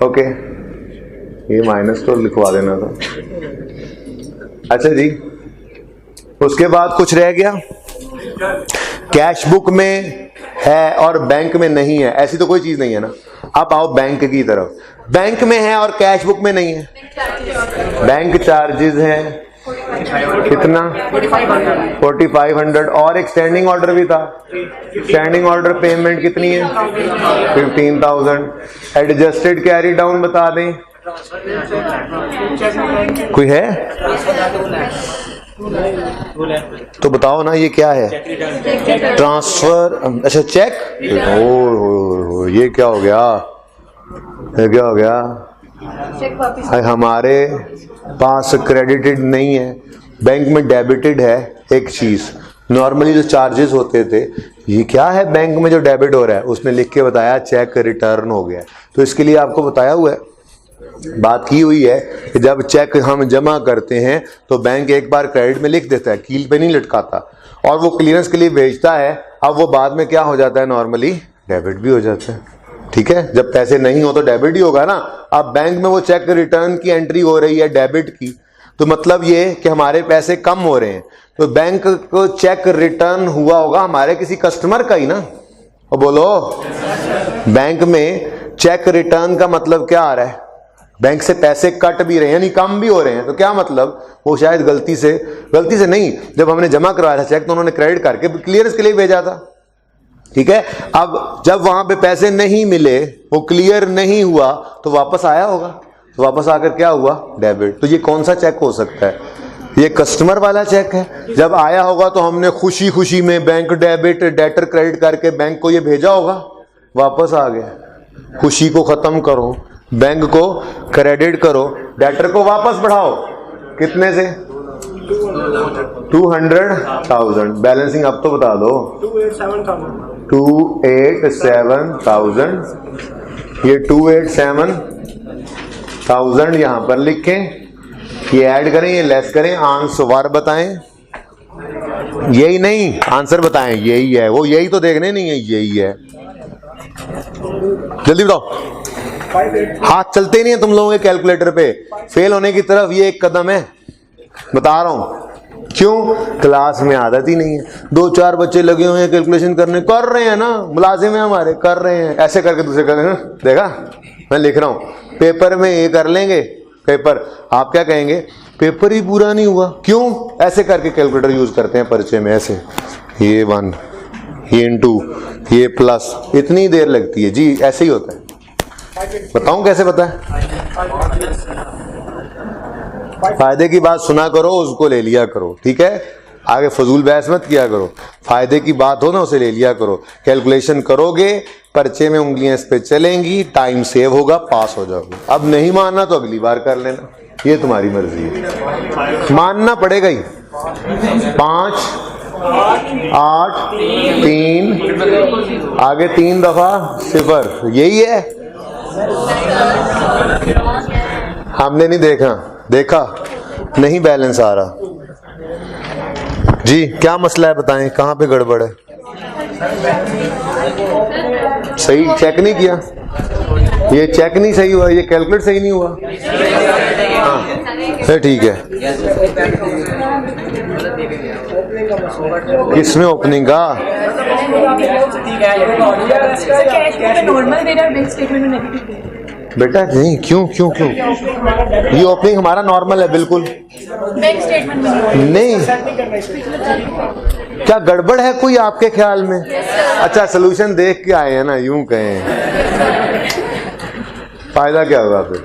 ओके, ये माइनस तो लिखवा देना था। अच्छा जी, उसके बाद कुछ रह गया? कैश बुक में है और बैंक में नहीं है, ऐसी तो कोई चीज नहीं है ना। अब आओ बैंक की तरफ, बैंक में है और कैश बुक में नहीं है। बैंक चार्जेस हैं कितना? 4,500, और एक स्टैंडिंग ऑर्डर भी था, स्टैंडिंग ऑर्डर पेमेंट कितनी है? 15,000। एडजस्टेड कैरी डाउन बता दें, कोई है तो बताओ ना, ये क्या है? ट्रांसफर, अच्छा चेक। ओ ये क्या हो गया? ये क्या हो गया? हमारे पास क्रेडिटेड नहीं है, बैंक में डेबिटेड है। एक चीज, नॉर्मली जो चार्जेस होते थे, ये क्या है बैंक में जो डेबिट हो रहा है? उसने लिख के बताया चेक रिटर्न हो गया, तो इसके लिए आपको बताया हुआ है बात की हुई है कि जब चेक हम जमा करते हैं तो बैंक एक बार क्रेडिट में लिख देता है, कील पे नहीं लटकाता, और वो क्लियरेंस के लिए भेजता है। अब वो बाद में क्या हो जाता है, नॉर्मली डेबिट भी हो जाता है। ठीक है, जब पैसे नहीं हो तो डेबिट ही होगा ना। अब बैंक में वो चेक रिटर्न की एंट्री हो रही है डेबिट की, तो मतलब ये कि हमारे पैसे कम हो रहे हैं, तो बैंक को चेक रिटर्न हुआ होगा हमारे किसी कस्टमर का ही ना। और बोलो, बैंक में चेक रिटर्न का मतलब क्या आ रहा है, बैंक से पैसे कट भी रहे हैं यानी कम भी हो रहे हैं, तो क्या मतलब, वो शायद गलती से नहीं, जब हमने जमा करवाया था चेक तो उन्होंने क्रेडिट करके क्लियरेंस के लिए भेजा था। ठीक है, अब जब वहां पे पैसे नहीं मिले, वो क्लियर नहीं हुआ, तो वापस आया होगा, तो वापस आकर क्या हुआ, डेबिट। तो ये कौन सा चेक हो सकता है, ये कस्टमर वाला चेक है। जब आया होगा तो हमने खुशी खुशी में बैंक डेबिट डेटर क्रेडिट करके बैंक को ये भेजा होगा, वापस आ गया। खुशी को खत्म करो, बैंक को क्रेडिट करो, डेटर को वापस बढ़ाओ, कितने से, 200,000। बैलेंसिंग अब तो बता दो, 287,000। ये 287,000 यहां पर लिखें, ये ऐड करें, ये लेस करें, आंसर बताएं, यही नहीं आंसर बताएं, यही है वो, यही तो देखने नहीं है, यही है। जल्दी बताओ, हाथ चलते नहीं है तुम लोगों के कैलकुलेटर पे, फेल होने की तरफ ये एक कदम है, बता रहा हूं। क्यों, क्लास में आदत ही नहीं है। 2-4 बच्चे लगे हुए हैं कैलकुलेशन करने, कर रहे हैं ना, मुलाजिम है हमारे, कर रहे हैं, ऐसे करके दूसरे कर रहे हैं, देखा मैं लिख रहा हूं, पेपर में ये कर लेंगे, पेपर आप क्या कहेंगे, पेपर ही पूरा नहीं हुआ। क्यों, ऐसे करके कैलकुलेटर यूज करते हैं परिचय में, ऐसे ये 1 ये इनटू ये प्लस, इतनी देर लगती है जी, ऐसे ही होता है। बताऊं कैसे पता है, फायदे की बात सुना करो, उसको ले लिया करो, ठीक है, आगे फजूल बहस मत किया करो, फायदे की बात हो ना उसे ले लिया करो। कैलकुलेशन करोगे, पर्चे में उंगलियां इस पे चलेंगी, टाइम सेव होगा, पास हो जाओगे। अब नहीं मानना तो अगली बार कर लेना, ये तुम्हारी मर्जी है, मानना पड़ेगा ही। 5 8 3 आगे 3 दफा 0, यही है। हमने नहीं देखा नहीं बैलेंस आ रहा जी, क्या मसला है बताएं, कहां पे गड़बड़ है, सही चेक नहीं किया, ये चेक नहीं सही हुआ, ये कैलकुलेट सही नहीं हुआ, हाँ फिर ठीक है। किसमें ओपनिंग का, बेटा नहीं, क्यों ये ओपनिंग हमारा नॉर्मल है बिल्कुल, बैंक स्टेटमेंट नहीं, क्या गड़बड़ है कोई आपके ख्याल में? अच्छा सलूशन देख के आए हैं ना, यूं कहें, फायदा क्या होगा फिर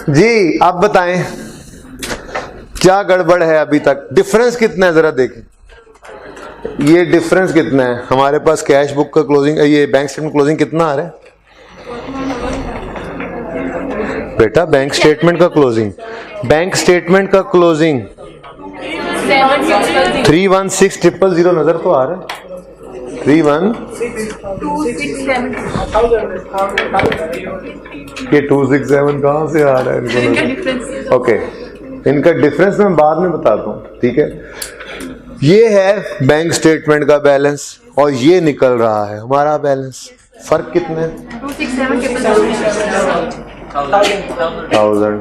जी। आप बताएं क्या गड़बड़ है अभी तक, डिफरेंस कितना है जरा देखें, ये डिफरेंस कितना है हमारे पास, कैश बुक का क्लोजिंग, ये बैंक स्टेटमेंट क्लोजिंग कितना आ रहा है बेटा, बैंक स्टेटमेंट का क्लोजिंग, 316,000 नजर तो आ रहा है, 316,000 ये 267 कहां से आ रहा है इनको, ओके इनका डिफरेंस मैं बाद में बताता हूं, ठीक है। ये है बैंक स्टेटमेंट का बैलेंस और ये निकल रहा है हमारा बैलेंस, फर्क कितना है, 1,000।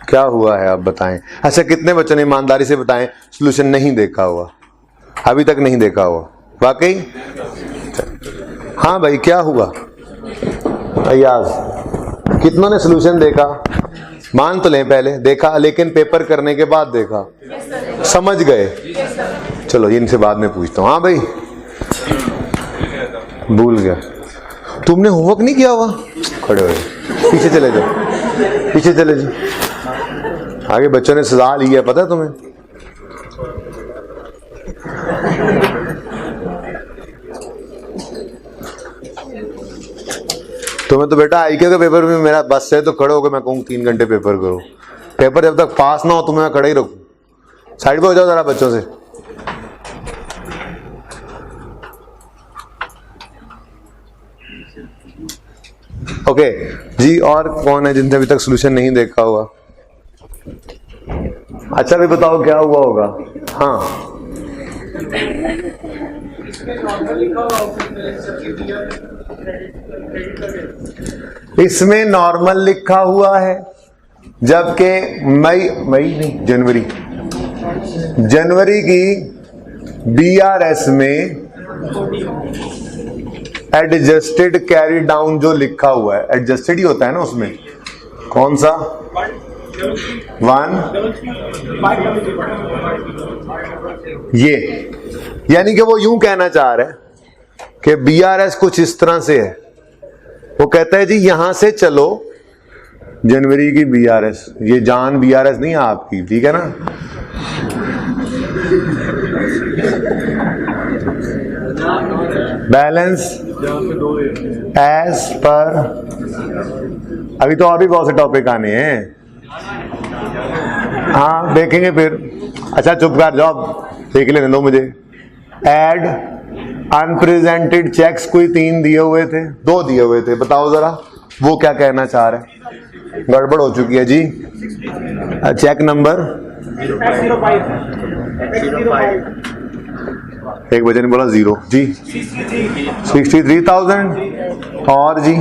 क्या हुआ है आप बताएं। अच्छा कितने बच्चों ने ईमानदारी से बताएं सॉल्यूशन नहीं देखा हुआ, अभी तक नहीं देखा हुआ, वाकई? हाँ भाई क्या हुआ अयाज, कितनों ने सॉल्यूशन देखा, मान तो लें पहले देखा, लेकिन पेपर करने के बाद देखा, समझ गए, चलो इनसे बाद में पूछता हूँ। हाँ भाई भूल गया, तुमने होमवर्क नहीं किया हुआ, खड़े हो पीछे चले जाओ, पीछे चले जाओ, आगे बच्चों ने सजा ली है पता है तुम्हें। तुम्हें तो बेटा आईक्यू के पेपर में मेरा बस से तो खड़े हो गए, मैं कहूँ 3 घंटे पेपर करो, पेपर जब तक पास ना हो तुम्हें मैं खड़े ही रखूं। साइड पे हो जाओ जरा बच्चों से, ओके जी, और कौन है जिनने अभी तक सोल्यूशन नहीं देखा हुआ? अच्छा भी बताओ क्या हुआ होगा। हाँ इसमें नॉर्मल लिखा हुआ है, जबकि मई नहीं जनवरी की बीआरएस में एडजस्टेड कैरी डाउन जो लिखा हुआ है, एडजस्टेड ही होता है ना उसमें, कौन सा 1 ये, यानी कि वो यूं कहना चाह रहे हैं कि बीआरएस कुछ इस तरह से है। वो कहता है जी यहां से चलो जनवरी की बीआरएस, ये जान बीआरएस नहीं है आपकी, ठीक है ना। बैलेंस एज पर, अभी तो और भी बहुत से टॉपिक आने हैं, हाँ देखेंगे फिर। अच्छा चुप कर जाओ, देख लेने दो मुझे। एड अनप्रेजेंटेड चेक्स कोई 3 दिए हुए थे, 2 दिए हुए थे, बताओ जरा वो क्या कहना चाह रहे हैं। गड़बड़ हो चुकी है जी। चेक नंबर एक बजे ने बोला 0 जी, 63,000 और जी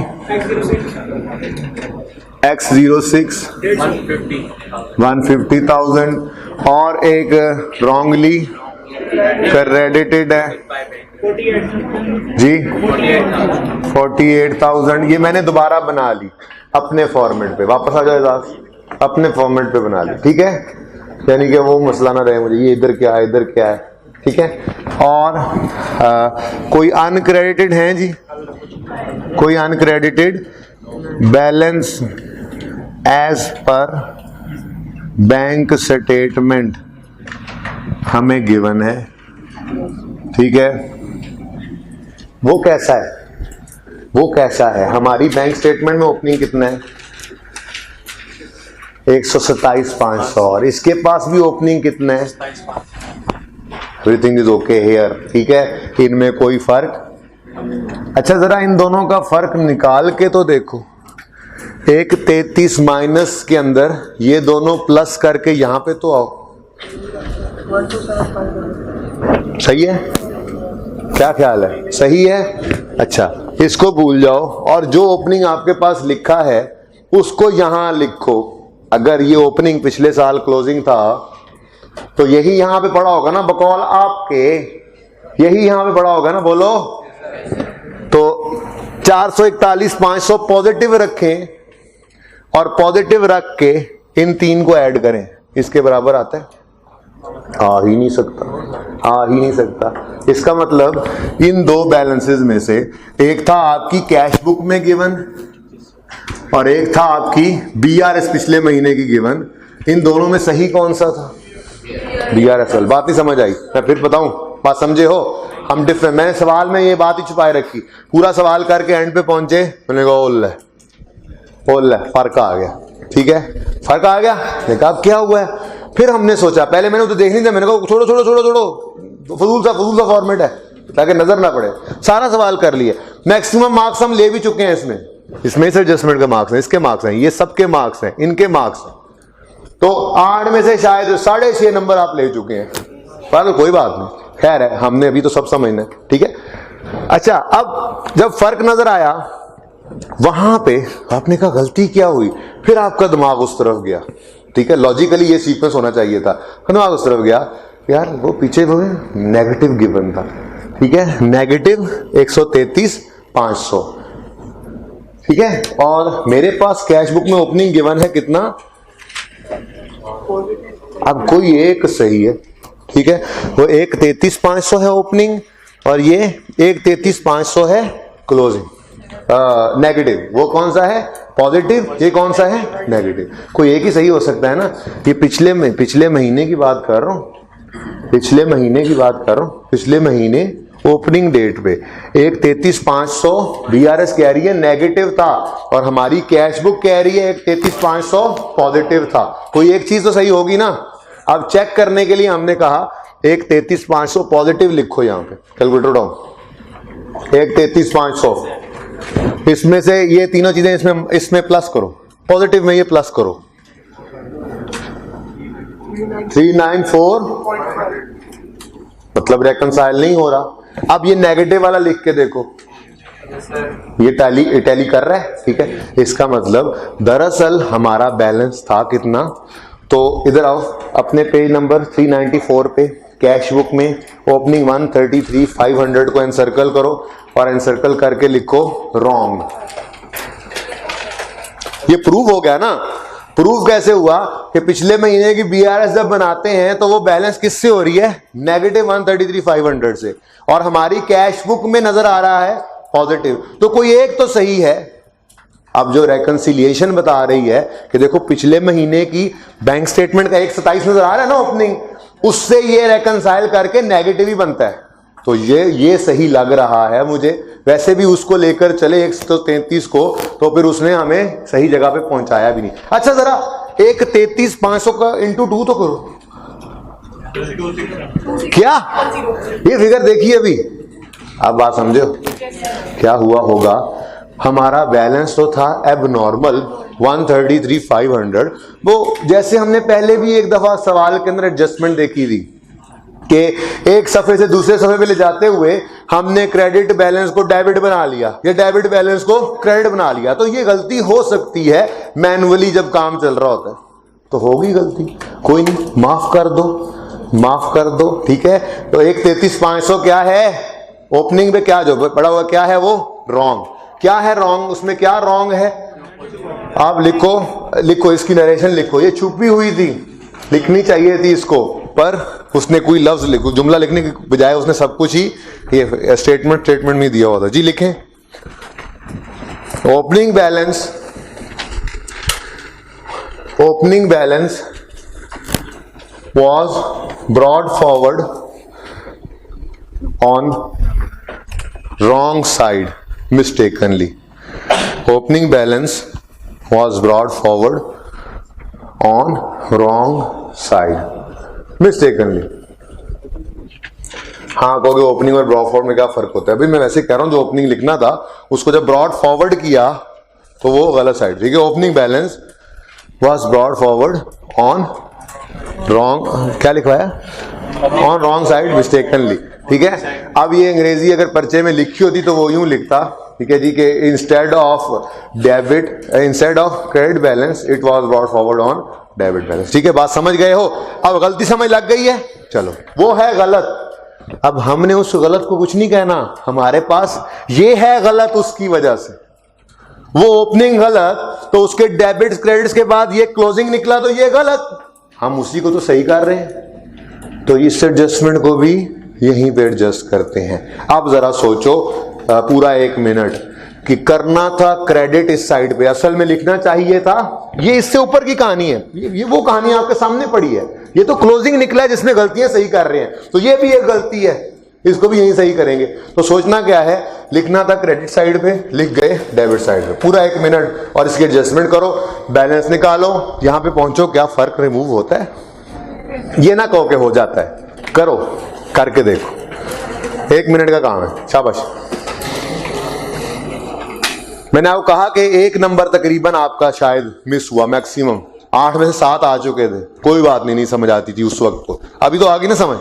X06 150,000 और एक रॉन्गली क्रेडिटेड है जी 48,000। ये मैंने दोबारा बना ली अपने फॉर्मेट पे, वापस आ जाए साहब, अपने फॉर्मेट पे बना ली, ठीक है, यानी कि वो मसला ना रहे मुझे ये इधर क्या है इधर क्या है, ठीक है। और कोई अनक्रेडिटेड है जी, कोई uncredited balance as per bank statement हमें गिवन है, ठीक है। वो कैसा है, वो कैसा है, हमारी बैंक स्टेटमेंट में ओपनिंग कितना है 127,500 और इसके पास भी ओपनिंग कितना है, एवरीथिंग इज ओके हियर, ठीक है, इनमें कोई फर्क। अच्छा जरा इन दोनों का फर्क निकाल के तो देखो, एक 33 माइनस के अंदर ये दोनों प्लस करके यहां पे तो आओ, सही है, क्या ख्याल है, सही है। अच्छा इसको भूल जाओ और जो ओपनिंग आपके पास लिखा है उसको यहां लिखो। अगर ये ओपनिंग पिछले साल क्लोजिंग था तो यही यहां पे पड़ा होगा ना, बकौल आपके यही यहां पे पड़ा होगा ना, बोलो। तो 441,500 पॉजिटिव रखें और पॉजिटिव रख के इन 3 को ऐड करें, इसके बराबर आता है, आ ही नहीं सकता, आ ही नहीं सकता। इसका मतलब इन 2 बैलेंसेस में से एक था आपकी कैश बुक में गिवन और एक था आपकी बीआरएस पिछले महीने की गिवन, इन दोनों में सही कौन सा था, बीआरएस। बात नहीं समझ आई, मैं फिर बताऊं, बात समझे हो। हम डिफरेंट, मैंने सवाल में ये बात ही छुपाए रखी, पूरा सवाल करके एंड पे पहुंचे, मैंने कहा ओल फर्क आ गया, ठीक है, फर्क आ गया। देखा अब क्या हुआ है, फिर हमने सोचा, पहले मैंने तो देख नहीं था, मैंने कहा छोड़ो छोड़ो छोड़ो छोड़ो, फजूल सा फॉर्मेट है ताकि नजर ना पड़े। सारा सवाल कर लिए, मैक्सिमम मार्क्स हम ले भी चुके हैं इसमें से एडजस्टमेंट के मार्क्स हैं, इसके मार्क्स हैं, ये सबके मार्क्स हैं, इनके मार्क्स हैं, तो 8 में से शायद 6.5 नंबर आप ले चुके हैं, पर कोई बात नहीं, खैर है, हमने अभी तो सब समझना है, ठीक है। अच्छा अब जब फर्क नजर आया वहां पे आपने कहा गलती क्या हुई, फिर आपका दिमाग उस तरफ गया, ठीक है, लॉजिकली ये सीक्वेंस होना चाहिए था, दिमाग उस तरफ गया, यार वो पीछे वो नेगेटिव गिवन था, ठीक है, नेगेटिव 133,500, ठीक है, और मेरे पास कैश बुक में ओपनिंग गिवन है कितना, अब कोई एक सही है, ठीक है, वो 133,500 है ओपनिंग और ये 133,500 है क्लोजिंग, नेगेटिव, वो कौन सा है पॉजिटिव, ये कौन सा है नेगेटिव, कोई एक ही सही हो सकता है ना। ये पिछले महीने की बात कर रहा हूं, पिछले महीने की बात कर रहा हूं, पिछले महीने ओपनिंग डेट पे 133,500 बीआरएस कह रही है नेगेटिव था और हमारी कैश बुक कह रही है 133,500 पॉजिटिव था, कोई एक चीज तो सही होगी ना। अब चेक करने के लिए हमने कहा 133,500 पॉजिटिव लिखो, यहां पे कैलकुलेटर डाउन, 133,500 इसमें से ये तीनों चीजें इसमें प्लस करो, पॉजिटिव में ये प्लस करो, 394 मतलब रेकंसाइल नहीं हो रहा। अब ये नेगेटिव वाला लिख के देखो, ये टैली कर रहा है, ठीक है। इसका मतलब दरअसल हमारा बैलेंस था कितना, तो इधर आओ अपने पेज नंबर 394 पे कैश बुक में ओपनिंग 133,500 को एनसर्कल करो और एनसर्कल करके लिखो रॉन्ग। ये प्रूव हो गया ना। प्रूव कैसे हुआ कि पिछले महीने की बीआरएस जब बनाते हैं तो वो बैलेंस किससे हो रही है, नेगेटिव 133,500 से, और हमारी कैश बुक में नजर आ रहा है पॉजिटिव। तो कोई एक तो सही है। अब जो रेकंसिलिएशन बता रही है कि देखो पिछले महीने की बैंक स्टेटमेंट का 127 नजर आ रहा है ना ओपनिंग, उससे ये रेकंसाइल करके नेगेटिव ही बनता है, तो ये सही लग रहा है मुझे। वैसे भी उसको लेकर चले 133 को, तो फिर उसने हमें सही जगह पे पहुंचाया भी नहीं। अच्छा जरा एक 33,500 का इंटू 2 तो करो, क्या ये फिगर देखिए अभी। अब बात समझो क्या हुआ होगा। हमारा बैलेंस तो था एबनॉर्मल 133,500, वो जैसे हमने पहले भी एक दफा सवाल के अंदर एडजस्टमेंट देखी थी कि एक सफे से दूसरे सफे पे ले जाते हुए हमने क्रेडिट बैलेंस को डेबिट बना लिया, या डेबिट बैलेंस को क्रेडिट बना लिया। तो ये गलती हो सकती है मैनुअली जब काम चल रहा होता है, तो होगी गलती, कोई नहीं, माफ कर दो, माफ कर दो, ठीक है। तो एक 33,500 क्या है ओपनिंग पे, क्या जो पड़ा हुआ क्या है वो रॉन्ग। क्या है रॉन्ग, उसमें क्या रॉन्ग है आप लिखो इसकी नरेशन लिखो। ये छुपी हुई थी, लिखनी चाहिए थी इसको, पर उसने कोई लफ्ज लिखो, जुमला लिखने की बजाय उसने सब कुछ ही ये स्टेटमेंट में दिया हुआ था। जी लिखें, opening balance was brought forward on wrong side mistakenly. Opening balance was brought forward on wrong side mistakenly. हाँ कहोगे ओपनिंग और ब्रॉड फॉरवर्ड में क्या फर्क होता है। अभी मैं वैसे कह रहा हूं जो ओपनिंग लिखना था उसको जब ब्रॉड फॉरवर्ड किया तो वो गलत साइड, ठीक है। Opening balance was brought forward on wrong, क्या लिखवाया, on wrong side mistakenly, ठीक है। अब ये अंग्रेजी अगर पर्चे में लिखी होती तो वो यूं लिखता, ठीक है जी, कि instead of credit balance it was brought forward on debit balance, ठीक है। बात समझ गए हो। अब गलती समझ लग गई है, चलो वो है गलत। अब हमने उस गलत को कुछ नहीं कहना, हमारे पास ये है गलत, उसकी वजह से वो ओपनिंग गलत, तो उसके डेबिट्स क्रेडिट्स के बाद ये क्लोजिंग निकला, तो ये गलत, हम उसी को तो सही कर रहे हैं। तो इस एडजस्टमेंट को भी यहीं पे एडजस्ट करते हैं। अब जरा सोचो पूरा 1 मिनट कि करना था क्रेडिट इस साइड पे, असल में लिखना चाहिए था, ये इससे ऊपर की कहानी है, ये वो कहानी आपके सामने पड़ी है। ये तो क्लोजिंग निकला है जिसमें गलतियां सही कर रहे हैं, तो ये भी एक गलती है, इसको भी यहीं सही करेंगे। तो सोचना क्या है, लिखना था क्रेडिट साइड पे, लिख गए डेबिट साइड पे, पूरा 1 मिनट, और इसकी एडजस्टमेंट करो, बैलेंस निकालो, यहां पे पहुंचो, क्या फर्क रिमूव होता है। ये ना कहो कि हो जाता है, करो, करके देखो, 1 मिनट का काम है, शाबाश। मैंने आपको कहा कि 1 नंबर तकरीबन आपका शायद मिस हुआ, मैक्सिमम 8 में से 7 आ चुके थे, कोई बात नहीं समझ आती थी उस वक्त को, अभी तो आ गई ना समझ।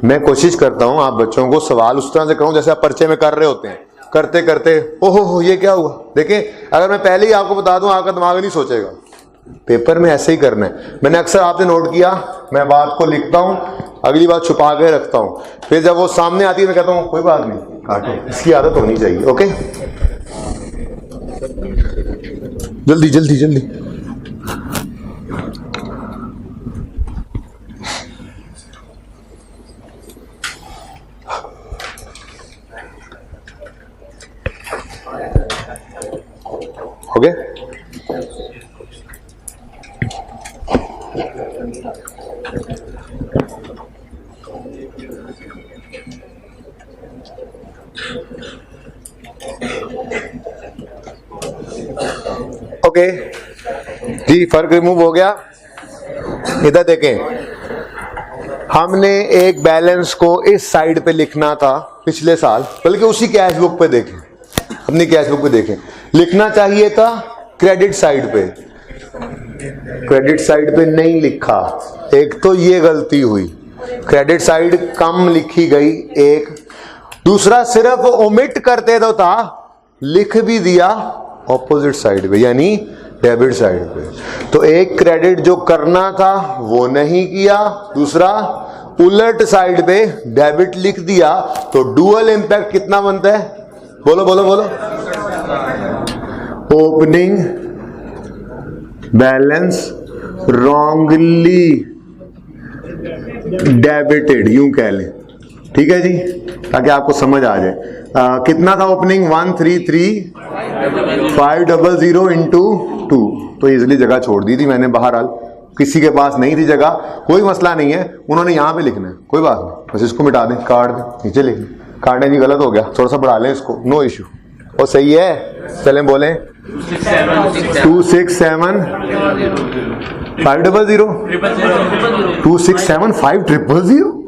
मैं कोशिश करता हूं आप बच्चों को सवाल उस तरह से कराऊं जैसे आप पर्चे में कर रहे होते हैं, करते करते ओहो ये क्या हुआ। देखें अगर मैं पहले ही आपको बता दूं आपका दिमाग नहीं सोचेगा, पेपर में ऐसे ही करना है। मैंने अक्सर आपने नोट किया, मैं बात को लिखता हूं, अगली बात छुपा के रखता हूं, फिर जब वो सामने आती है मैं कहता हूं कोई बात नहीं, काटो, इसकी आदत होनी चाहिए। ओके, जल्दी जल्दी जल्दी। ओके, ओके जी, फर्क रिमूव हो गया। इधर देखें, हमने एक बैलेंस को इस साइड पे लिखना था पिछले साल, बल्कि उसी कैश बुक पे देखें, अपनी कैश बुक पे देखें, लिखना चाहिए था क्रेडिट साइड पे, क्रेडिट साइड पे नहीं लिखा। एक तो ये गलती हुई, क्रेडिट साइड कम लिखी गई एक, दूसरा सिर्फ ओमिट करते तो था, लिख भी दिया ऑपोजिट साइड पे यानी डेबिट साइड पे। तो एक क्रेडिट जो करना था वो नहीं किया, दूसरा उलट साइड पे डेबिट लिख दिया। तो डुअल इंपैक्ट कितना बनता है? बोलो बोलो बोलो। ओपनिंग बैलेंस रॉन्गली डेबिटेड, यूं कह लें, ठीक है जी, ताकि आपको समझ आ जाए। कितना था ओपनिंग? 133,500 इंटू 2। तो इजिली जगह छोड़ दी थी मैंने, बहरहाल किसी के पास नहीं थी जगह, कोई मसला नहीं है, उन्होंने यहां पे लिखना है, कोई बात नहीं, बस इसको मिटा दें, काट दें, नीचे लिख दें। काटने जी गलत हो गया, थोड़ा सा बढ़ा लें इसको, नो इशू। और सही है, चलें बोलें 267,500 267,500।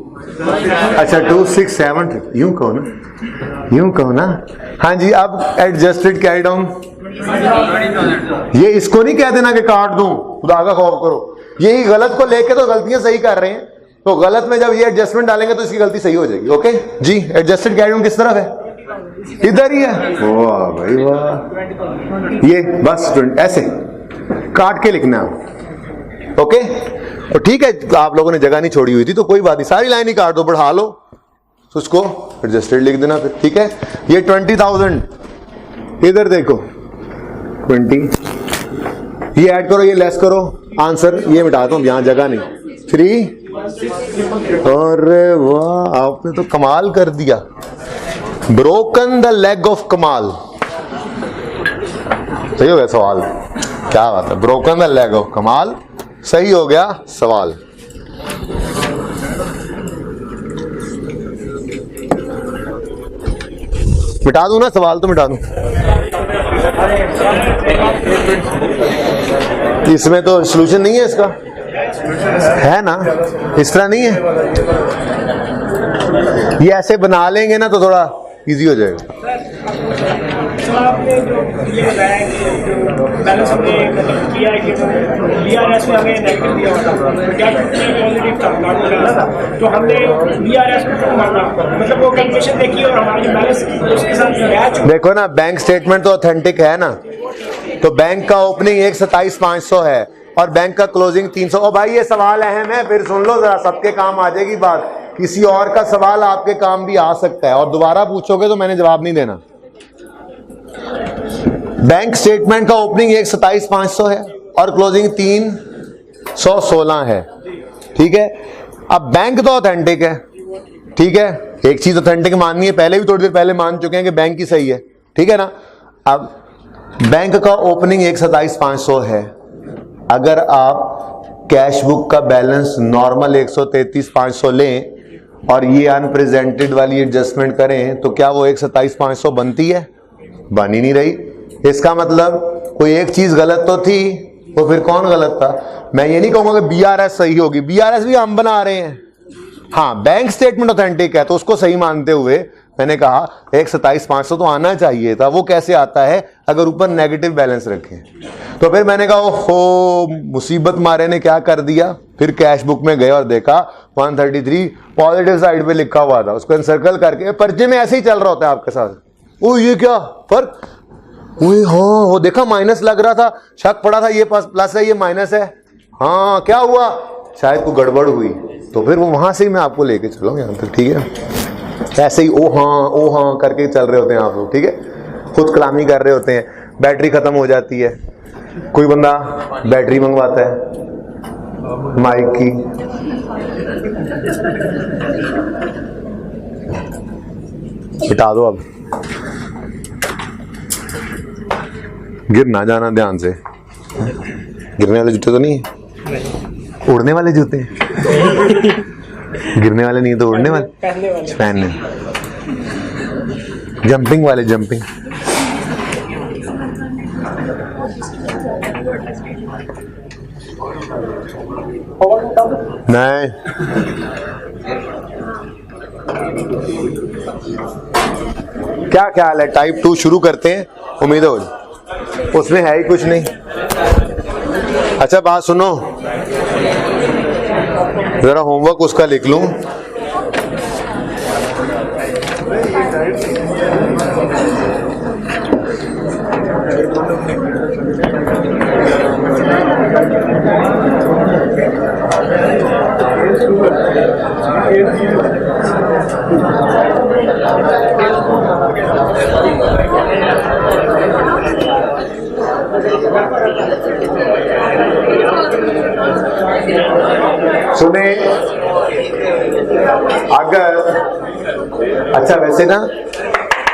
अच्छा 267, यूं कहो ना, यूं कहो ना। हाँ जी, अब एडजस्टेड कैरी डाउन, ये इसको नहीं कह देना कि काट दूं, खुदा का खौफ करो, यही गलत को लेके तो गलतियां सही कर रहे हैं, तो गलत में जब ये एडजस्टमेंट डालेंगे तो इसकी गलती सही हो जाएगी। ओके जी, एडजस्टेड कैरी डाउन किस तरफ है? इधर ही है। वाह भाई वाह, ये बस ऐसे काट के लिखना है। ओके, और ठीक है, आप लोगों ने जगह नहीं छोड़ी हुई थी तो कोई बात नहीं, सारी लाइन ही काट दो, बढ़ा लो, तो उसको एडजस्टेड लिख देना फिर, ठीक है। ये 20,000, इधर देखो 20, ये ऐड करो, ये लेस करो, आंसर ये मिटाता हूं, यहां जगह नहीं, 3। अरे वाह, आपने तो कमाल कर दिया, ब्रोकन द लेग ऑफ कमाल। सही हो गया सवाल, क्या बात है, ब्रोकन द लेग ऑफ कमाल, सही हो गया सवाल। मिटा दूं ना सवाल, तो मिटा दूं, इसमें तो सॉल्यूशन नहीं है इसका, है ना, इस तरह नहीं है, ये ऐसे बना लेंगे ना तो थोड़ा इजी हो जाएगा। आपने जो ये बताया कि जो बैलेंस हमने मतलब किया है कि बीआरएस में हमें नेगेटिव दिया हुआ था, कैश पॉजिटिव था, तो हमने बीआरएस को माना, मतलब वो कैलकुलेशन देखी और हमारे जो बैलेंस उसके साथ मैच। देखो ना, बैंक स्टेटमेंट तो ऑथेंटिक है ना, तो बैंक का ओपनिंग 127,500 है और बैंक का क्लोजिंग 300। ओ भाई ये सवाल अहम है, फिर सुन लो जरा, सबके काम आ जाएगी बात, किसी और का सवाल आपके काम भी आ सकता है और दोबारा पूछोगे तो मैंने जवाब नहीं देना। बैंक स्टेटमेंट का ओपनिंग 127,500 है और क्लोजिंग 316 है, ठीक है। अब बैंक तो ऑथेंटिक है, ठीक है, एक चीज ऑथेंटिक माननी है, पहले भी थोड़ी देर पहले मान चुके हैं कि बैंक ही सही है, ठीक है ना। अब बैंक का ओपनिंग 127,500 है, अगर आप कैश बुक का बैलेंस नॉर्मल 133,500 लें और ये अनप्रेजेंटेड वाली एडजस्टमेंट करें तो क्या वो 127,500 बनती है? बन ही नहीं रही। इसका मतलब कोई एक चीज गलत तो थी, तो फिर कौन गलत था? मैं ये नहीं कहूंगा कि बीआरएस सही होगी, बीआरएस भी हम बना रहे हैं, हाँ बैंक स्टेटमेंट ऑथेंटिक है तो उसको सही मानते हुए मैंने कहा 127,500 तो आना चाहिए था। वो कैसे आता है? अगर ऊपर नेगेटिव बैलेंस रखें। तो फिर मैंने कहा ओहो, मुसीबत मारे ने क्या कर दिया, फिर कैश बुक में गए और देखा 133 पॉजिटिव साइड पे लिखा हुआ था, उसको एनसर्कल करके, पर्चे में ऐसे ही चल रहा होता है आपके साथ, ओ ये क्या फर्क, हाँ वो देखा माइनस लग रहा था, शक पड़ा था ये प्लस है ये माइनस है, हाँ क्या हुआ, शायद कोई गड़बड़ हुई। तो फिर वो वहां से ही मैं आपको लेके चलूँ यहाँ तक, ठीक है। ऐसे ही ओ हाँ करके चल रहे होते हैं आप लोग, ठीक है, खुद कलामी कर रहे होते हैं, बैटरी खत्म हो जाती है, कोई बंदा बैटरी मंगवाता है माइक की, हटा दो अब, गिर ना जाना ध्यान से, गिरने वाले जूते तो नहीं है, उड़ने वाले जूते गिरने वाले नहीं तो उड़ने वाले, पहनने, जंपिंग वाले, जंपिंग। नहीं, क्या ख्याल है? टाइप 2 शुरू करते हैं, उम्मीद हो उसमें है ही कुछ नहीं। अच्छा बात सुनो, जरा होमवर्क उसका लिख लूं। सुने, अगर अच्छा वैसे ना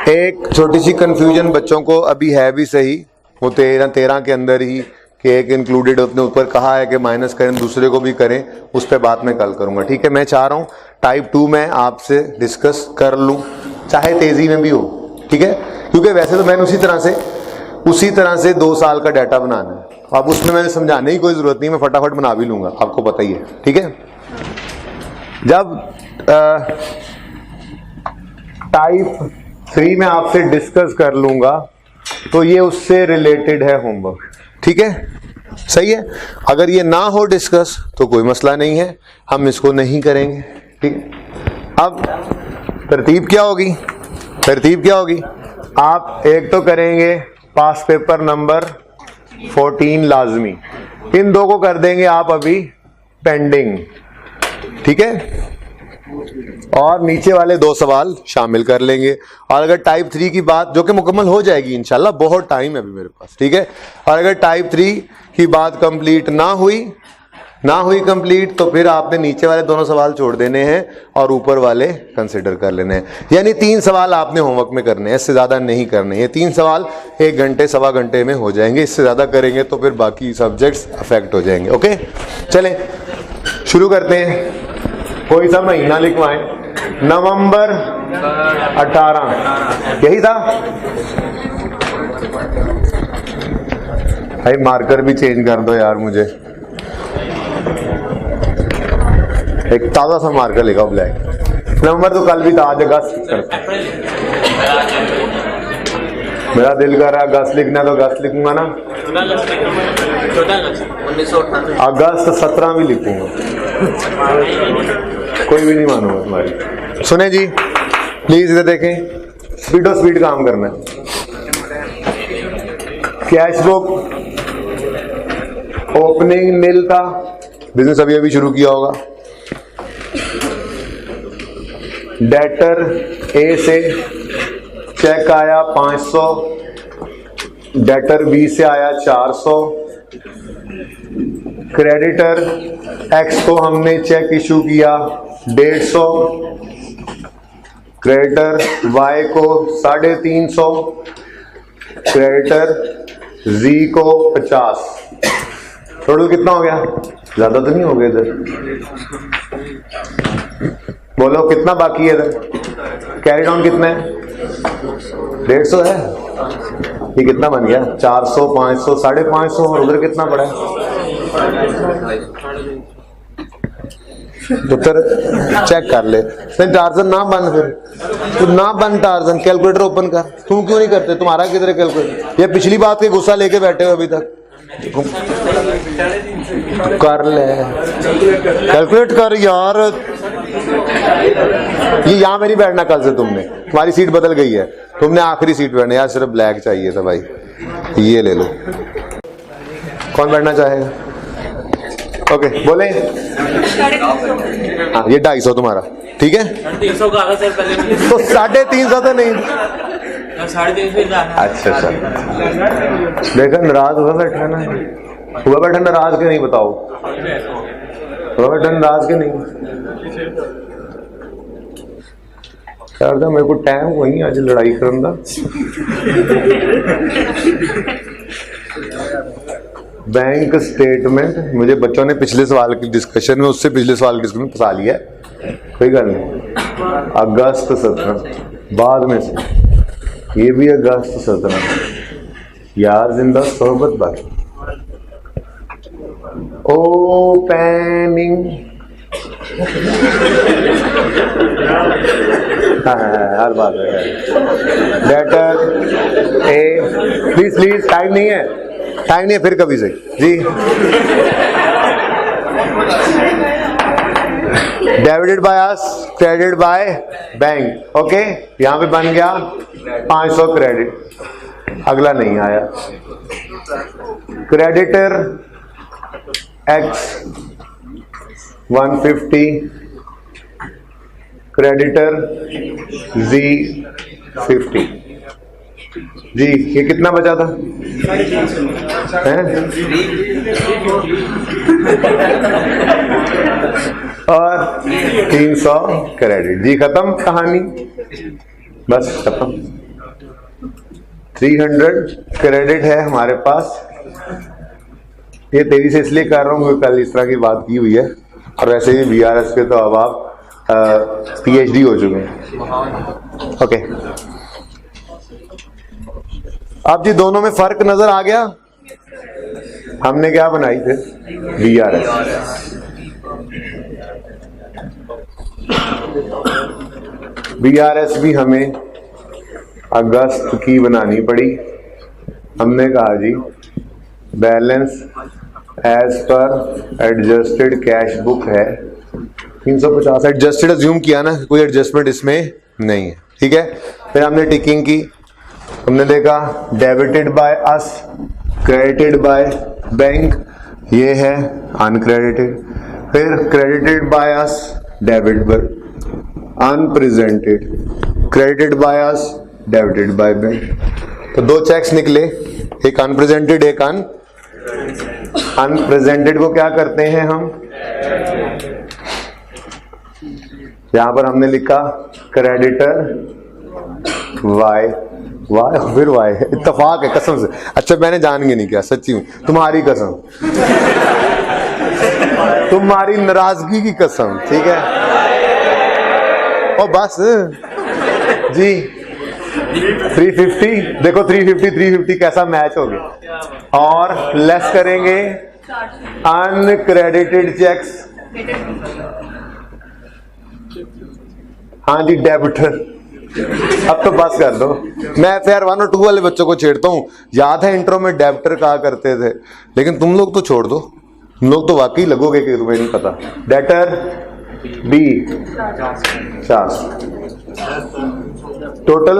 एक छोटी सी कंफ्यूजन बच्चों को अभी है भी सही, वो 13 के अंदर ही कि एक इंक्लूडेड अपने ऊपर कहा है कि माइनस करें दूसरे को भी करें, उस पर बात मैं कल करूंगा। ठीक है, मैं चाह रहा हूँ टाइप 2 में आपसे डिस्कस कर लूँ, चाहे तेजी में भी हो। ठीक है, क्योंकि वैसे तो मैंने उसी तरह से 2 साल का डाटा बनाना है। अब उसमें मैंने समझाने की कोई जरूरत नहीं, मैं फटाफट बना भी लूंगा, आपको पता ही है। ठीक है, जब टाइप 3 में आपसे डिस्कस कर लूंगा तो ये उससे रिलेटेड है होमवर्क। ठीक है, सही है। अगर ये ना हो डिस्कस तो कोई मसला नहीं है, हम इसको नहीं करेंगे। ठीक है, अब तरतीब क्या होगी? आप एक तो करेंगे पास पेपर नंबर 14 लाजमी, इन 2 को कर देंगे आप अभी पेंडिंग। ठीक है, और नीचे वाले 2 सवाल शामिल कर लेंगे। और अगर टाइप 3 की बात, जो कि मुकम्मल हो जाएगी इंशाल्लाह, बहुत टाइम है अभी मेरे पास। ठीक है, और अगर टाइप 3 की बात कंप्लीट ना हुई कंप्लीट, तो फिर आपने नीचे वाले दोनों सवाल छोड़ देने हैं और ऊपर वाले कंसिडर कर लेने हैं। यानी 3 सवाल आपने होमवर्क में करने हैं, इससे ज्यादा नहीं करने। ये 3 सवाल 1 घंटे सवा घंटे में हो जाएंगे, इससे ज्यादा करेंगे तो फिर बाकी सब्जेक्ट्स अफेक्ट हो जाएंगे। ओके, चलें शुरू करते हैं। कोई सा महीना लिखवाएं, नवंबर 18, यही था भाई। मार्कर भी चेंज कर दो यार मुझे, एक ताजा सा मार्कर लिखा ब्लैक। नवंबर तो कल भी था, आज अगस्त करते। मेरा दिल कर रहा है अगस्त लिखना, तो अगस्त लिखूंगा ना। अगस्त 17 भी लिखूंगा, कोई भी नहीं मानूंगा तुम्हारी। सुने जी, प्लीज इधर देखें, स्पीड काम करना है। कैश बुक ओपनिंग नील था, बिजनेस अभी शुरू किया होगा। डेटर ए से चेक आया 500, डेटर बी से आया 400, क्रेडिटर एक्स को हमने चेक इशू किया 150, क्रेडिटर वाई को 350, क्रेडिटर जी को 50। टोटल कितना हो गया? ज्यादा तो नहीं हो गया इधर, बोलो कितना बाकी है इधर? कैरी डाउन कितना है? 150 है। ये कितना बन गया? 400, 500, 550, और उधर कितना पड़ा है? उधर चेक कर ले। टार्जन ना बन, फिर तू ना बन टार्जन, कैलकुलेटर ओपन कर। तुम क्यों नहीं करते? तुम्हारा किधर है कैलकुलेटर? ये पिछली बात के गुस्सा लेके बैठे हो अभी तक। कर ले, कैलकुलेट कर यार। ये यहाँ पे नहीं बैठना कल से, तुमने, तुम्हारी सीट बदल गई है, तुमने आखिरी सीट बैठना। यार सिर्फ ब्लैक चाहिए था भाई, ये ले लो। कौन बैठना चाहेगा? ओके बोले। हाँ ये 250 तुम्हारा, ठीक है। 350 का सर पहले तो 350 तो नहीं, 350 अच्छा अच्छा। देखो नाराज हुआ बैठा ना, हुआ बैठा नाराज के नहीं, बताओ हुआ बैठा नाराज के नहीं? यार मेरे को टाइम कोई नहीं आज लड़ाई करने का। बैंक स्टेटमेंट, मुझे बच्चों ने पिछले सवाल की डिस्कशन में, उससे पिछले सवाल की डिस्कशन में फंसा लिया है, कोई गल नहीं। अगस्त 17 बाद में से, ये भी अगस्त 17 यार, जिंदा सोहबत बात। ओपनिंग हर बात है। डेटर ए, प्लीज टाइम नहीं है फिर कभी से जी। Debited by us, credit by bank. Okay, यहां पे बन गया 500 क्रेडिट, अगला नहीं आया। क्रेडिटर एक्स 150, क्रेडिटर जी 50। जी ये कितना बचा था? हैं? और 300 क्रेडिट। जी खत्म कहानी, बस खत्म। 300 क्रेडिट है हमारे पास। ये तेजी से इसलिए कर रहा हूँ क्योंकि कल इस तरह की बात की हुई है, और वैसे भी बीआरएस के तो अब आप पीएचडी हो चुके हैं। ओके, अब जी दोनों में फर्क नजर आ गया। हमने क्या बनाई थे? बीआरएस। बीआरएस भी हमें अगस्त की बनानी पड़ी। हमने कहा जी बैलेंस एज पर एडजस्टेड कैश बुक है 350। एडजस्टेड अज्यूम किया ना, कोई एडजस्टमेंट इसमें नहीं है, ठीक है। फिर हमने टिकिंग की, हमने देखा debited by us, credited by bank, ये है अनक्रेडिटेड। फिर credited by us, debit bye unrepresented, credited by us, debited by bank. तो दो चेक्स निकले, एक अनप्रेजेंटेड एक अनप्रेजेंटेड को क्या करते हैं हम? यहां पर हमने लिखा क्रेडिटर वाई, वाई फिर वाई, इत्तेफाक है कसम से। अच्छा मैंने जान के नहीं किया, सच्ची में तुम्हारी कसम, तुम्हारी नाराजगी की कसम, ठीक है। और बस जी 350, देखो 350 कैसा मैच हो गया। और लेस करेंगे अनक्रेडिटेड चेक्स, हाँ जी डेबिटर। अब तो बस कर दो, मैं FIR 1 और 2 वाले बच्चों को छेड़ता हूँ। याद है इंट्रो में डेबिटर कहा करते थे, लेकिन तुम लोग तो छोड़ दो, तुम लोग तो वाकई लगोगे कि तुम्हें नहीं पता। डेटर बी 50, टोटल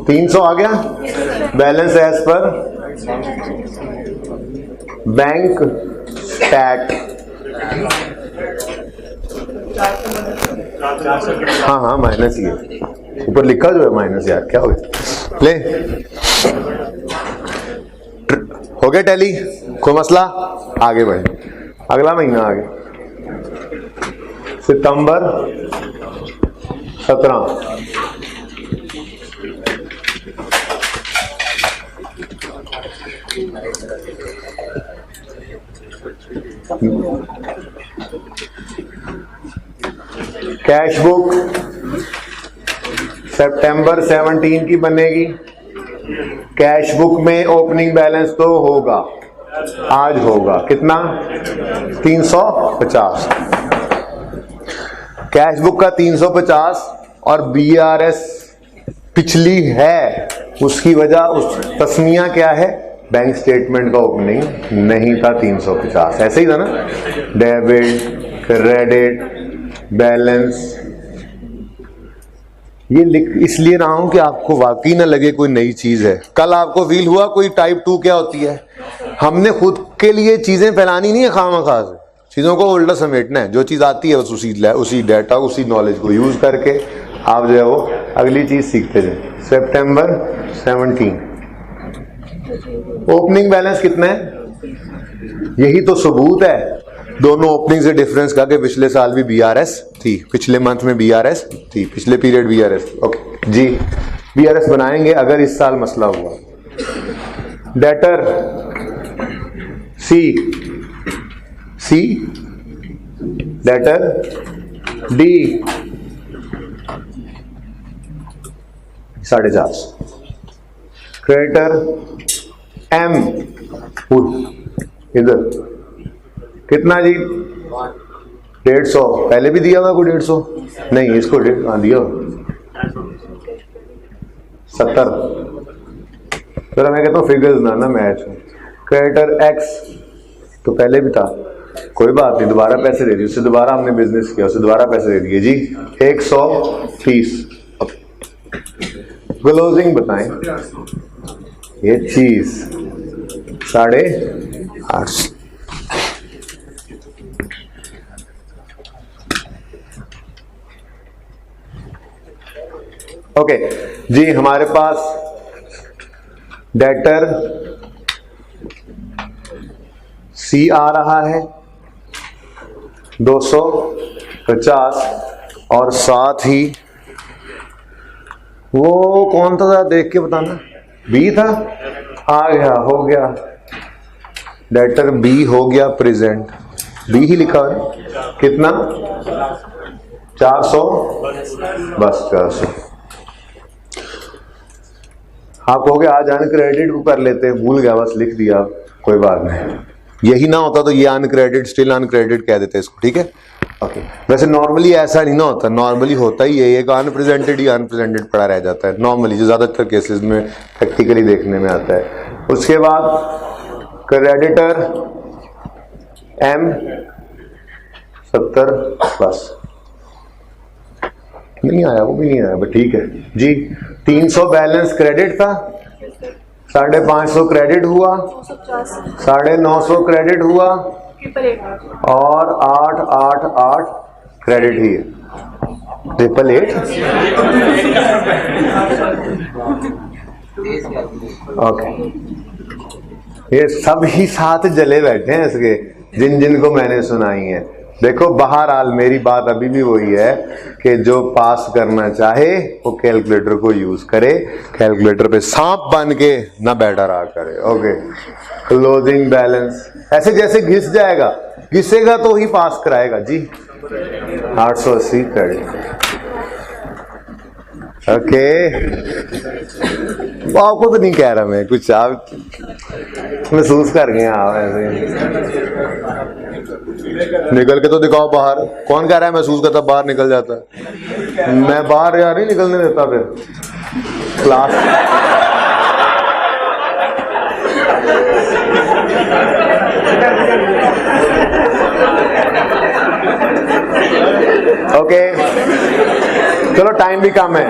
300 आ गया। Balance as per bank stat, हाँ माइनस ही है, ऊपर लिखा जो है माइनस, यार क्या हो गया। ले हो गया टैली, कोई मसला? आगे बढ़े, अगला महीना आ गया सितंबर 17। कैश बुक सितंबर 17 की बनेगी। कैश बुक में ओपनिंग बैलेंस तो होगा, आज होगा कितना? 350। कैश बुक का 350 और बीआरएस पिछली है, उसकी वजह उस तस्मिया क्या है? बैंक स्टेटमेंट का ओपनिंग नहीं था 350, ऐसे ही था ना। डेबिट क्रेडिट बैलेंस, ये लिख इसलिए रहा हूं कि आपको वाकई ना लगे कोई नई चीज है। कल आपको फील हुआ कोई टाइप 2 क्या होती है? हमने खुद के लिए चीजें फैलानी नहीं है खामखा से, चीजों को उल्टा समेटना है। जो चीज आती है बस उसी डाटा उसी नॉलेज को यूज करके आप जो है वो अगली चीज सीखते जाए। सितंबर 17 ओपनिंग बैलेंस कितना है? यही तो सबूत है दोनों ओपनिंग से डिफरेंस का कि पिछले साल भी बीआरएस थी, पिछले मंथ में बीआरएस थी, पिछले पीरियड बीआरएस। ओके जी, बीआरएस बनाएंगे अगर इस साल मसला हुआ। डेटर सी डेटर डी 450, क्रेडिटर एम इधर कितना जी? 150। पहले भी दिया हुआ कोई 150? नहीं, इसको दिया 70। चलो मैं कहता हूँ फिगर्स ना मैच। क्रेडिटर एक्स तो पहले भी था, कोई बात नहीं, दोबारा पैसे दे दिए, उससे दोबारा हमने बिजनेस किया, उससे दोबारा पैसे दे दिए जी। 130। क्लोजिंग बताएं। ये चीज 850। ओके जी, हमारे पास डेटर सी आ रहा है 250 और साथ ही वो कौन था देख के बताना। बी था, आ गया, हो गया, डेटर बी हो गया प्रेजेंट। बी ही लिखा है, कितना? 400, बस 400। आप कहोगे आज अनक्रेडिट को कर लेते हैं, भूल गया, बस लिख दिया, कोई बात नहीं। यही ना होता तो ये अनक्रेडिट, स्टिल अनक्रेडिट कह देते इसको, ठीक है। ओके, वैसे नॉर्मली ऐसा नहीं ना होता, नॉर्मली होता ही है एक अनप्रेजेंटेड ही अनप्रेजेंटेड पड़ा रह जाता है नॉर्मली, जो ज्यादातर केसेस में प्रैक्टिकली देखने में आता है। उसके बाद क्रेडिटर एम 70, बस नहीं आया, वो भी नहीं आया, बट ठीक है जी। 300 बैलेंस क्रेडिट था, 550 क्रेडिट हुआ, 950 क्रेडिट हुआ और 888 क्रेडिट ही है। 888 ओके, ये सब ही साथ जले बैठे हैं इसके, जिन जिन को मैंने सुनाई है। देखो बहरहाल मेरी बात अभी भी वही है कि जो पास करना चाहे वो कैलकुलेटर को यूज करे, कैलकुलेटर पे सांप बन के ना बैठा रहा करे। ओके, क्लोजिंग बैलेंस ऐसे जैसे घिस जाएगा, घिसेगा तो ही पास कराएगा जी। 880 क्रेडिट। ओके, आपको तो नहीं कह रहा मैं कुछ, आप महसूस कर गए आप ऐसे। निकल के तो दिखाओ बाहर, कौन कह रहा है महसूस करता बाहर निकल जाता है? मैं बाहर यार नहीं निकलने देता फिर क्लास। ओके चलो, टाइम भी कम है।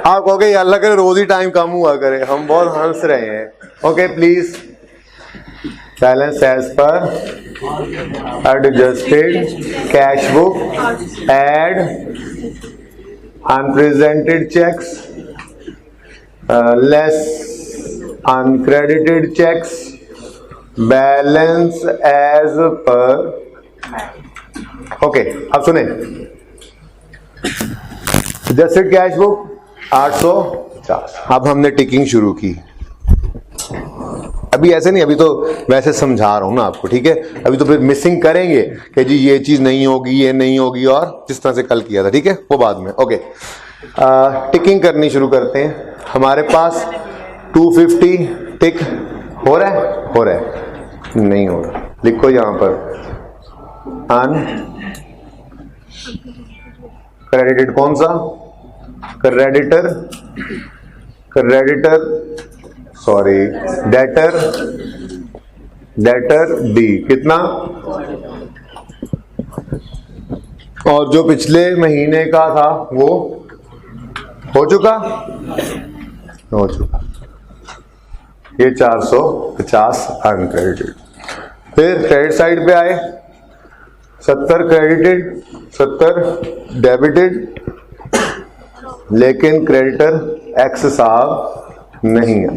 आप कहोगे अल्लाह करे रोज ही टाइम कम हुआ करे, हम बहुत हंस रहे हैं। ओके प्लीज, बैलेंस एज पर adjusted cash book, add unpresented cheques, less uncredited cheques, balance as per. Okay अब सुने, एडजस्टेड कैश बुक 850। अब हमने टिकिंग शुरू की। अभी ऐसे नहीं, अभी तो वैसे समझा रहा हूं ना आपको, ठीक है। अभी तो फिर मिसिंग करेंगे कि जी ये चीज नहीं होगी, ये नहीं होगी, और जिस तरह से कल किया था, ठीक है, वो बाद में। ओके, टिकिंग करनी शुरू करते हैं। हमारे पास 250 टिक हो रहा है, हो रहा है, नहीं हो रहा, लिखो यहां पर अनक्रेडिटेड। कौन सा? Creditor, creditor sorry debtor, debtor D कितना? और जो पिछले महीने का था वो हो चुका, हो चुका, ये 450 अनक्रेडिटेड। फिर क्रेडिट साइड पे आए, 70 क्रेडिटेड, 70 डेबिटेड, लेकिन क्रेडिटर एक्स साहब नहीं है।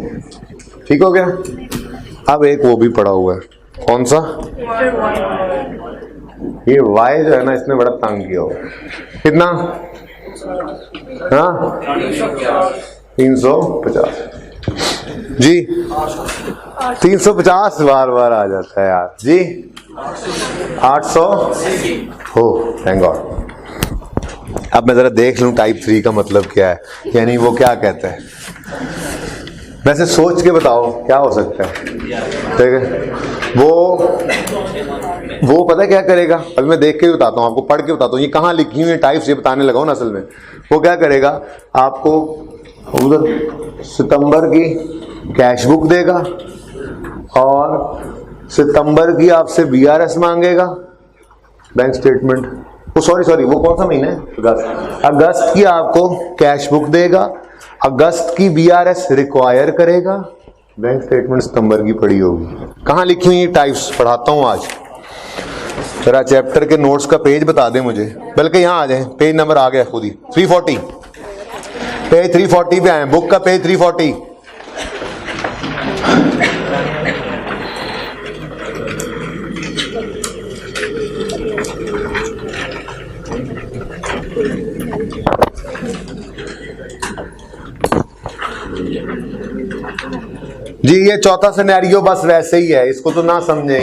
ठीक हो गया। अब एक वो भी पड़ा हुआ है, कौन सा? ये वाई जो है ना, इसने बड़ा तंग किया हुआ। कितना? हाँ 350 जी, 350 बार बार आ जाता है यार जी। 800 हो, थैंक गॉड। अब मैं जरा देख लूं टाइप 3 का मतलब क्या है, यानी वो क्या कहता है। वैसे सोच के बताओ क्या हो सकता है, ठीक है। वो पता है क्या करेगा, अभी मैं देख के भी बताता हूँ आपको, पढ़ के बताता हूँ, ये कहाँ लिखी हुई है टाइप्स, ये बताने लगा हूँ ना असल में। वो क्या करेगा, आपको उधर सितंबर की कैश बुक देगा और सितंबर की आपसे BRS मांगेगा, बैंक स्टेटमेंट। वो सॉरी वो कौन सा महीना है, अगस्त की आपको कैश बुक देगा, अगस्त की BRS रिक्वायर करेगा, बैंक स्टेटमेंट सितंबर की पड़ी होगी। कहाँ लिखी हुई टाइप्स पढ़ाता हूँ आज। जरा चैप्टर के नोट्स का पेज बता दें मुझे, बल्कि यहाँ आ जाए, पेज नंबर आ गया खुद ही, 340, पेज 340 पे आए, बुक का पेज 340। जी ये चौथा सिनेरियो बस वैसे ही है, इसको तो ना समझे,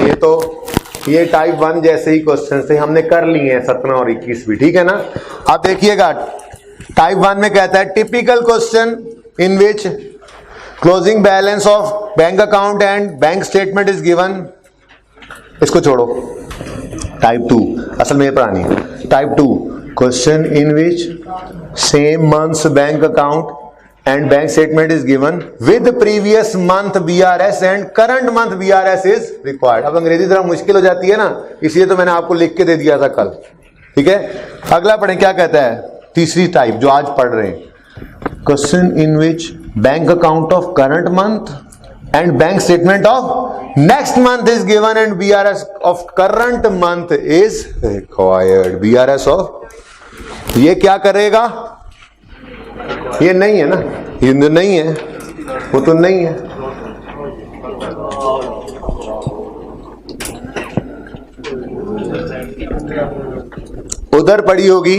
ये टाइप 1 जैसे ही क्वेश्चन से हमने कर लिए हैं 17 और 21 भी, ठीक है ना। आप देखिएगा टाइप 1 में कहता है typical question in which closing balance of bank account and bank statement is given. इसको छोड़ो, टाइप 2 असल में ये पुरानी है। Type 2 question in which same months bank account and bank statement is given with previous month BRS and current month BRS is required। अब अंग्रेजी जरा मुश्किल हो जाती है ना, इसलिए तो मैंने आपको लिख के दे दिया था कल, ठीक है। अगला पढ़ें क्या कहता है, तीसरी टाइप जो आज पढ़ रहे हैं, question in which bank account of current month and bank statement of next month is given and BRS of current month is required. BRS of ये क्या करेगा, ये नहीं है ना, ये नहीं है, वो तो नहीं है। उधर पड़ी होगी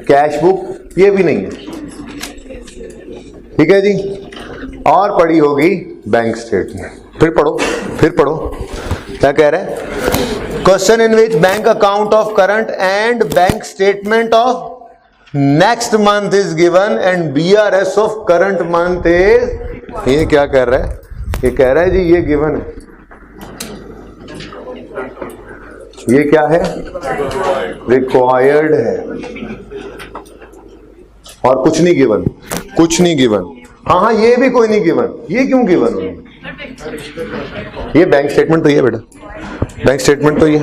कैश बुक, ये भी नहीं है, ठीक है जी। और पड़ी होगी बैंक स्टेटमेंट। फिर पढ़ो क्या कह रहा है, question in which bank account of current and bank statement of next month is given and BRS of current month is, ये क्या कर रहा है, ये कह रहा है जी ये गिवन है, ये क्या है, रिक्वायर्ड है, और कुछ नहीं गिवन, हाँ ये भी कोई नहीं गिवन। ये क्यों गिवन, ये बैंक स्टेटमेंट तो ये बेटा, बैंक स्टेटमेंट तो ये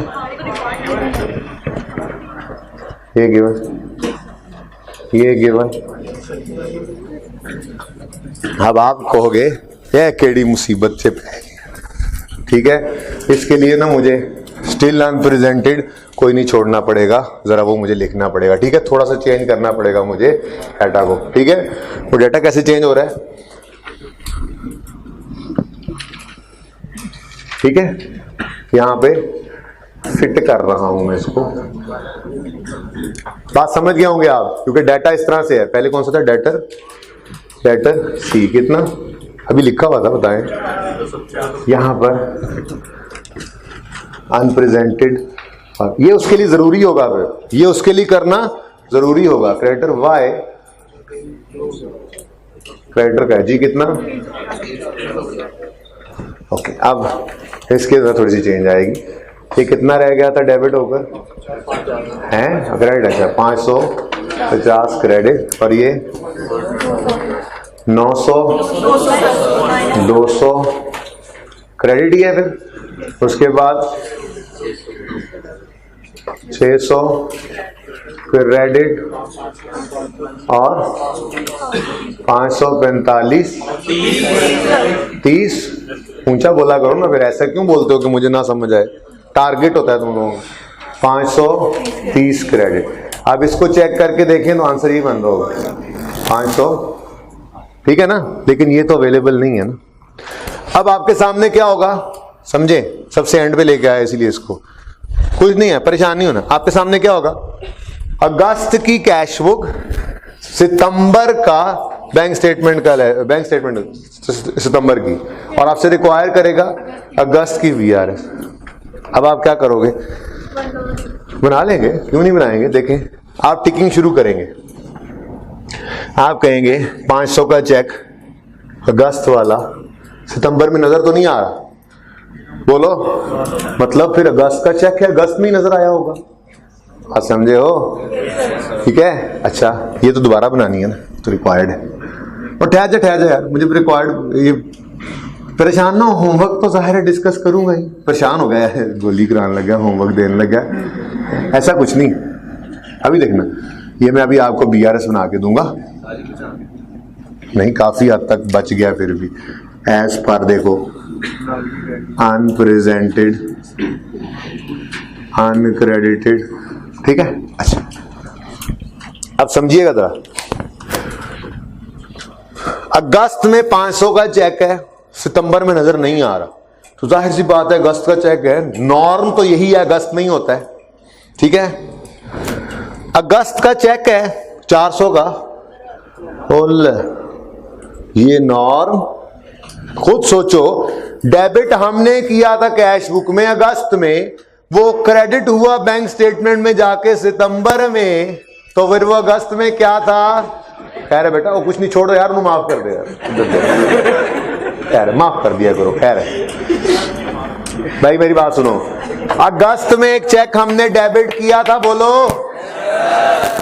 गिवन, ये गिवन। अब आप कहोगे ये केड़ी मुसीबत से, ठीक है। इसके लिए ना मुझे स्टिल अनप्रेजेंटेड कोई नहीं छोड़ना पड़ेगा, जरा वो मुझे लिखना पड़ेगा, ठीक है। थोड़ा सा चेंज करना पड़ेगा मुझे डाटा को, ठीक है। वो डाटा कैसे चेंज हो रहा है, ठीक है, यहां पे फिट कर रहा हूं मैं इसको। बात समझ गए होंगे आप, क्योंकि डाटा इस तरह से है। पहले कौन सा था, डेटर सी कितना अभी लिखा हुआ था बताएं, यहां पर अनप्रेजेंटेड, ये उसके लिए जरूरी होगा, फिर ये उसके लिए करना जरूरी होगा। क्रेडिटर वाई, क्रेडिटर का जी कितना, ओके। अब इसके अंदर थोड़ी सी चेंज आएगी, ये कितना रह गया था डेबिट होकर, हैं क्रेडिट, अच्छा 550 क्रेडिट, और ये 900 200 क्रेडिट ही है। फिर उसके बाद 600 क्रेडिट और 545 30। ऊंचा बोला करो ना, फिर ऐसा क्यों बोलते हो कि मुझे ना समझ आए। टारगेट होता है तुम लोगों का 530 क्रेडिट। अब इसको चेक करके देखें तो आंसर ही बन रहा होगा 500, ठीक है ना, लेकिन ये तो अवेलेबल नहीं है ना। अब आपके सामने क्या होगा समझे, सबसे एंड पे लेके आया इसलिए इसको, कुछ नहीं है, परेशान नहीं होना। आपके सामने क्या होगा, अगस्त की कैश बुक, सितंबर का बैंक स्टेटमेंट का, बैंक स्टेटमेंट सितंबर की, और आपसे रिक्वायर करेगा अगस्त की BRS। अब आप क्या करोगे, बना लेंगे, क्यों नहीं बनाएंगे। देखें आप टिकिंग शुरू करेंगे, आप कहेंगे 500 का चेक अगस्त वाला सितंबर में नजर तो नहीं आ रहा, बोलो। मतलब फिर अगस्त का चेक है, अगस्त में ही नजर आया होगा। आप समझे हो? ठीक है। अच्छा, ये तो दोबारा बनानी है ना, तो रिक्वायर्ड है। और ठहर जा यार, मुझे रिक्वायर्ड, ये परेशान ना हो, होमवर्क तो जाहिर है डिस्कस करूंगा ही। परेशान हो गया है, गोली कराने लग गया, होमवर्क देने लग गया, ऐसा कुछ नहीं। अभी देखना, ये मैं अभी आपको BRS बना के दूंगा। नहीं, काफी हद तक बच गया फिर भी। एज पर देखो, अनप्रेजेंटेड, अनक्रेडिटेड, ठीक है। अच्छा, अब समझिएगा जरा। अगस्त में 500 का चेक है, सितंबर में नजर नहीं आ रहा, तो जाहिर सी बात है अगस्त का चेक है, नॉर्म तो यही है, अगस्त में ही होता है, ठीक है। अगस्त का चेक है 400 का, ये नॉर्म, खुद सोचो, डेबिट हमने किया था कैश बुक में अगस्त में, वो क्रेडिट हुआ बैंक स्टेटमेंट में जाके सितंबर में, तो फिर वो अगस्त में क्या था? कह रहे बेटा वो कुछ नहीं, छोड़ो यार, माफ कर दे यार, कह रहे माफ कर दिया करो। कह रहे भाई मेरी बात सुनो, अगस्त में एक चेक हमने डेबिट किया था, बोलो,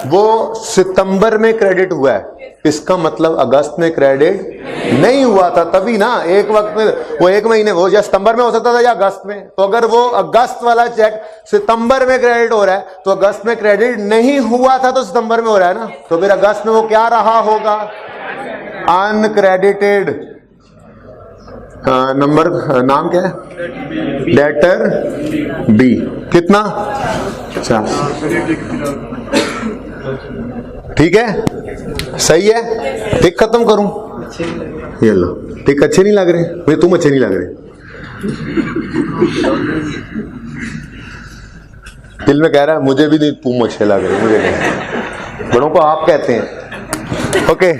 वो सितंबर में क्रेडिट हुआ है। इसका मतलब अगस्त में क्रेडिट नहीं हुआ था, तभी ना एक वक्त में वो एक महीने, वो या सितंबर में हो सकता था या अगस्त में। तो अगर वो अगस्त वाला चेक सितंबर में क्रेडिट हो रहा है, तो अगस्त में क्रेडिट नहीं हुआ था तो सितंबर में हो रहा है ना, तो फिर अगस्त में वो क्या रहा होगा? अनक्रेडिटेड। नंबर, नाम क्या है? Debtor B. कितना? 50। ठीक है, सही है। टिक खत्म करूं? ये लो, टिक अच्छे नहीं लग रहे मुझे, तुम अच्छे नहीं लग रहे। दिल में कह रहा है मुझे भी नहीं तुम अच्छे लग रहे, मुझे नहीं, बड़ों को आप कहते हैं। Okay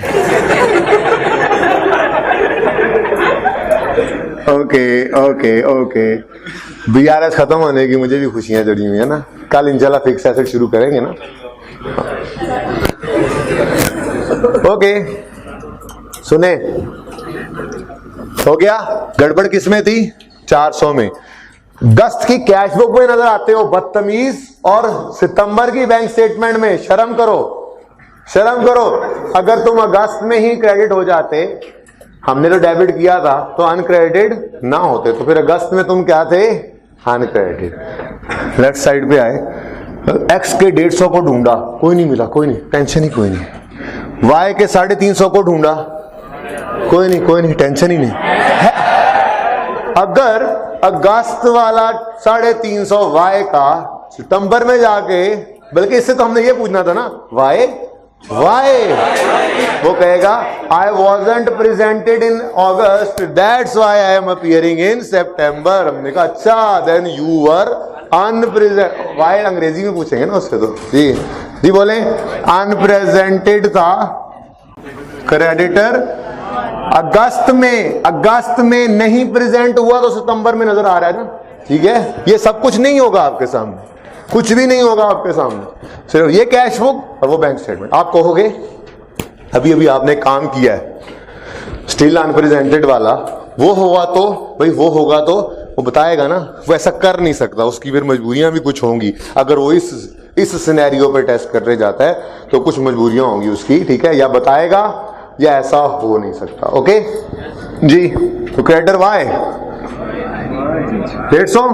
okay okay okay. BRS खत्म होने की मुझे भी खुशियां जड़ी हुई है ना। कल इंशाल्लाह फिक्स एसेट शुरू करेंगे ना। ओके, सुने, हो गया। गड़बड़ किसमें थी? 400 में। अगस्त की कैश बुक में नजर आते हो बदतमीज, और सितंबर की बैंक स्टेटमेंट में। शर्म करो, शर्म करो। अगर तुम अगस्त में ही क्रेडिट हो जाते, हमने तो डेबिट किया था, तो अनक्रेडिटेड ना होते, तो फिर अगस्त में तुम क्या थे? अनक्रेडिटेड। लेफ्ट साइड पे आए, एक्स के 150 को ढूंढा, कोई नहीं मिला, कोई नहीं, टेंशन ही कोई नहीं। वाई के 350 को ढूंढा, कोई नहीं, टेंशन ही नहीं है। अगर अगस्त वाला 350 वाई का सितंबर में जाके, बल्कि इससे तो हमने ये पूछना था ना, वाई वो कहेगा I wasn't presented in August, that's why I am appearing in September. हमने कहा अच्छा, then you were unpresent. Why अंग्रेजी में पूछेंगे ना उससे, तो जी बोले अनप्रेजेंटेड था क्रेडिटर अगस्त में नहीं प्रेजेंट हुआ, तो सितंबर में नजर आ रहा है ना। ठीक है, ये सब कुछ नहीं होगा आपके सामने, कुछ भी नहीं होगा आपके सामने, सिर्फ ये कैश बुक और वो बैंक स्टेटमेंट। आप कहोगे अभी आपने काम किया है स्टिल अनप्रेजेंटेड वाला, वो होगा तो भाई, वो होगा तो वो बताएगा ना, वो ऐसा कर नहीं सकता, उसकी फिर मजबूरियां भी कुछ होंगी। अगर वो इस सिनेरियो पे टेस्ट करने जाता है तो कुछ मजबूरियां होंगी उसकी, ठीक है, या बताएगा या ऐसा हो नहीं सकता। ओके जी, तो क्रेडिटर वाई 150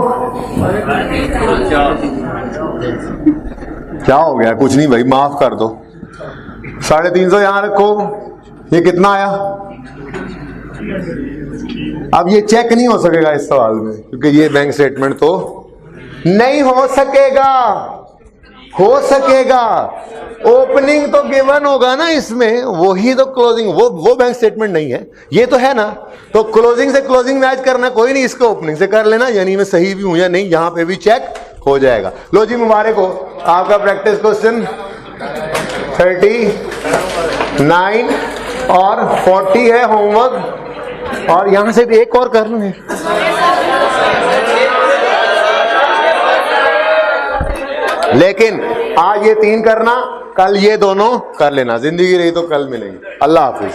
क्या हो गया? कुछ नहीं भाई, माफ कर दो। 350 यहां रखो, ये कितना आया? अब ये चेक नहीं हो सकेगा इस सवाल में, क्योंकि ये बैंक स्टेटमेंट तो नहीं हो सकेगा। ओपनिंग तो गिवन होगा ना इसमें, वही तो क्लोजिंग, वो बैंक स्टेटमेंट नहीं है, ये तो है ना। तो क्लोजिंग से क्लोजिंग मैच करना कोई नहीं, इसको ओपनिंग से कर लेना, यानी मैं सही भी हूं या नहीं, यहां पे भी चेक हो जाएगा। लो जी, मुबारक हो, आपका प्रैक्टिस क्वेश्चन 39 और 40 है होमवर्क, और यहां से भी एक और कर लूं। लेकिन आज ये 3 करना, कल ये दोनों कर लेना, जिंदगी रही तो कल मिलेगी। अल्लाह हाफिज।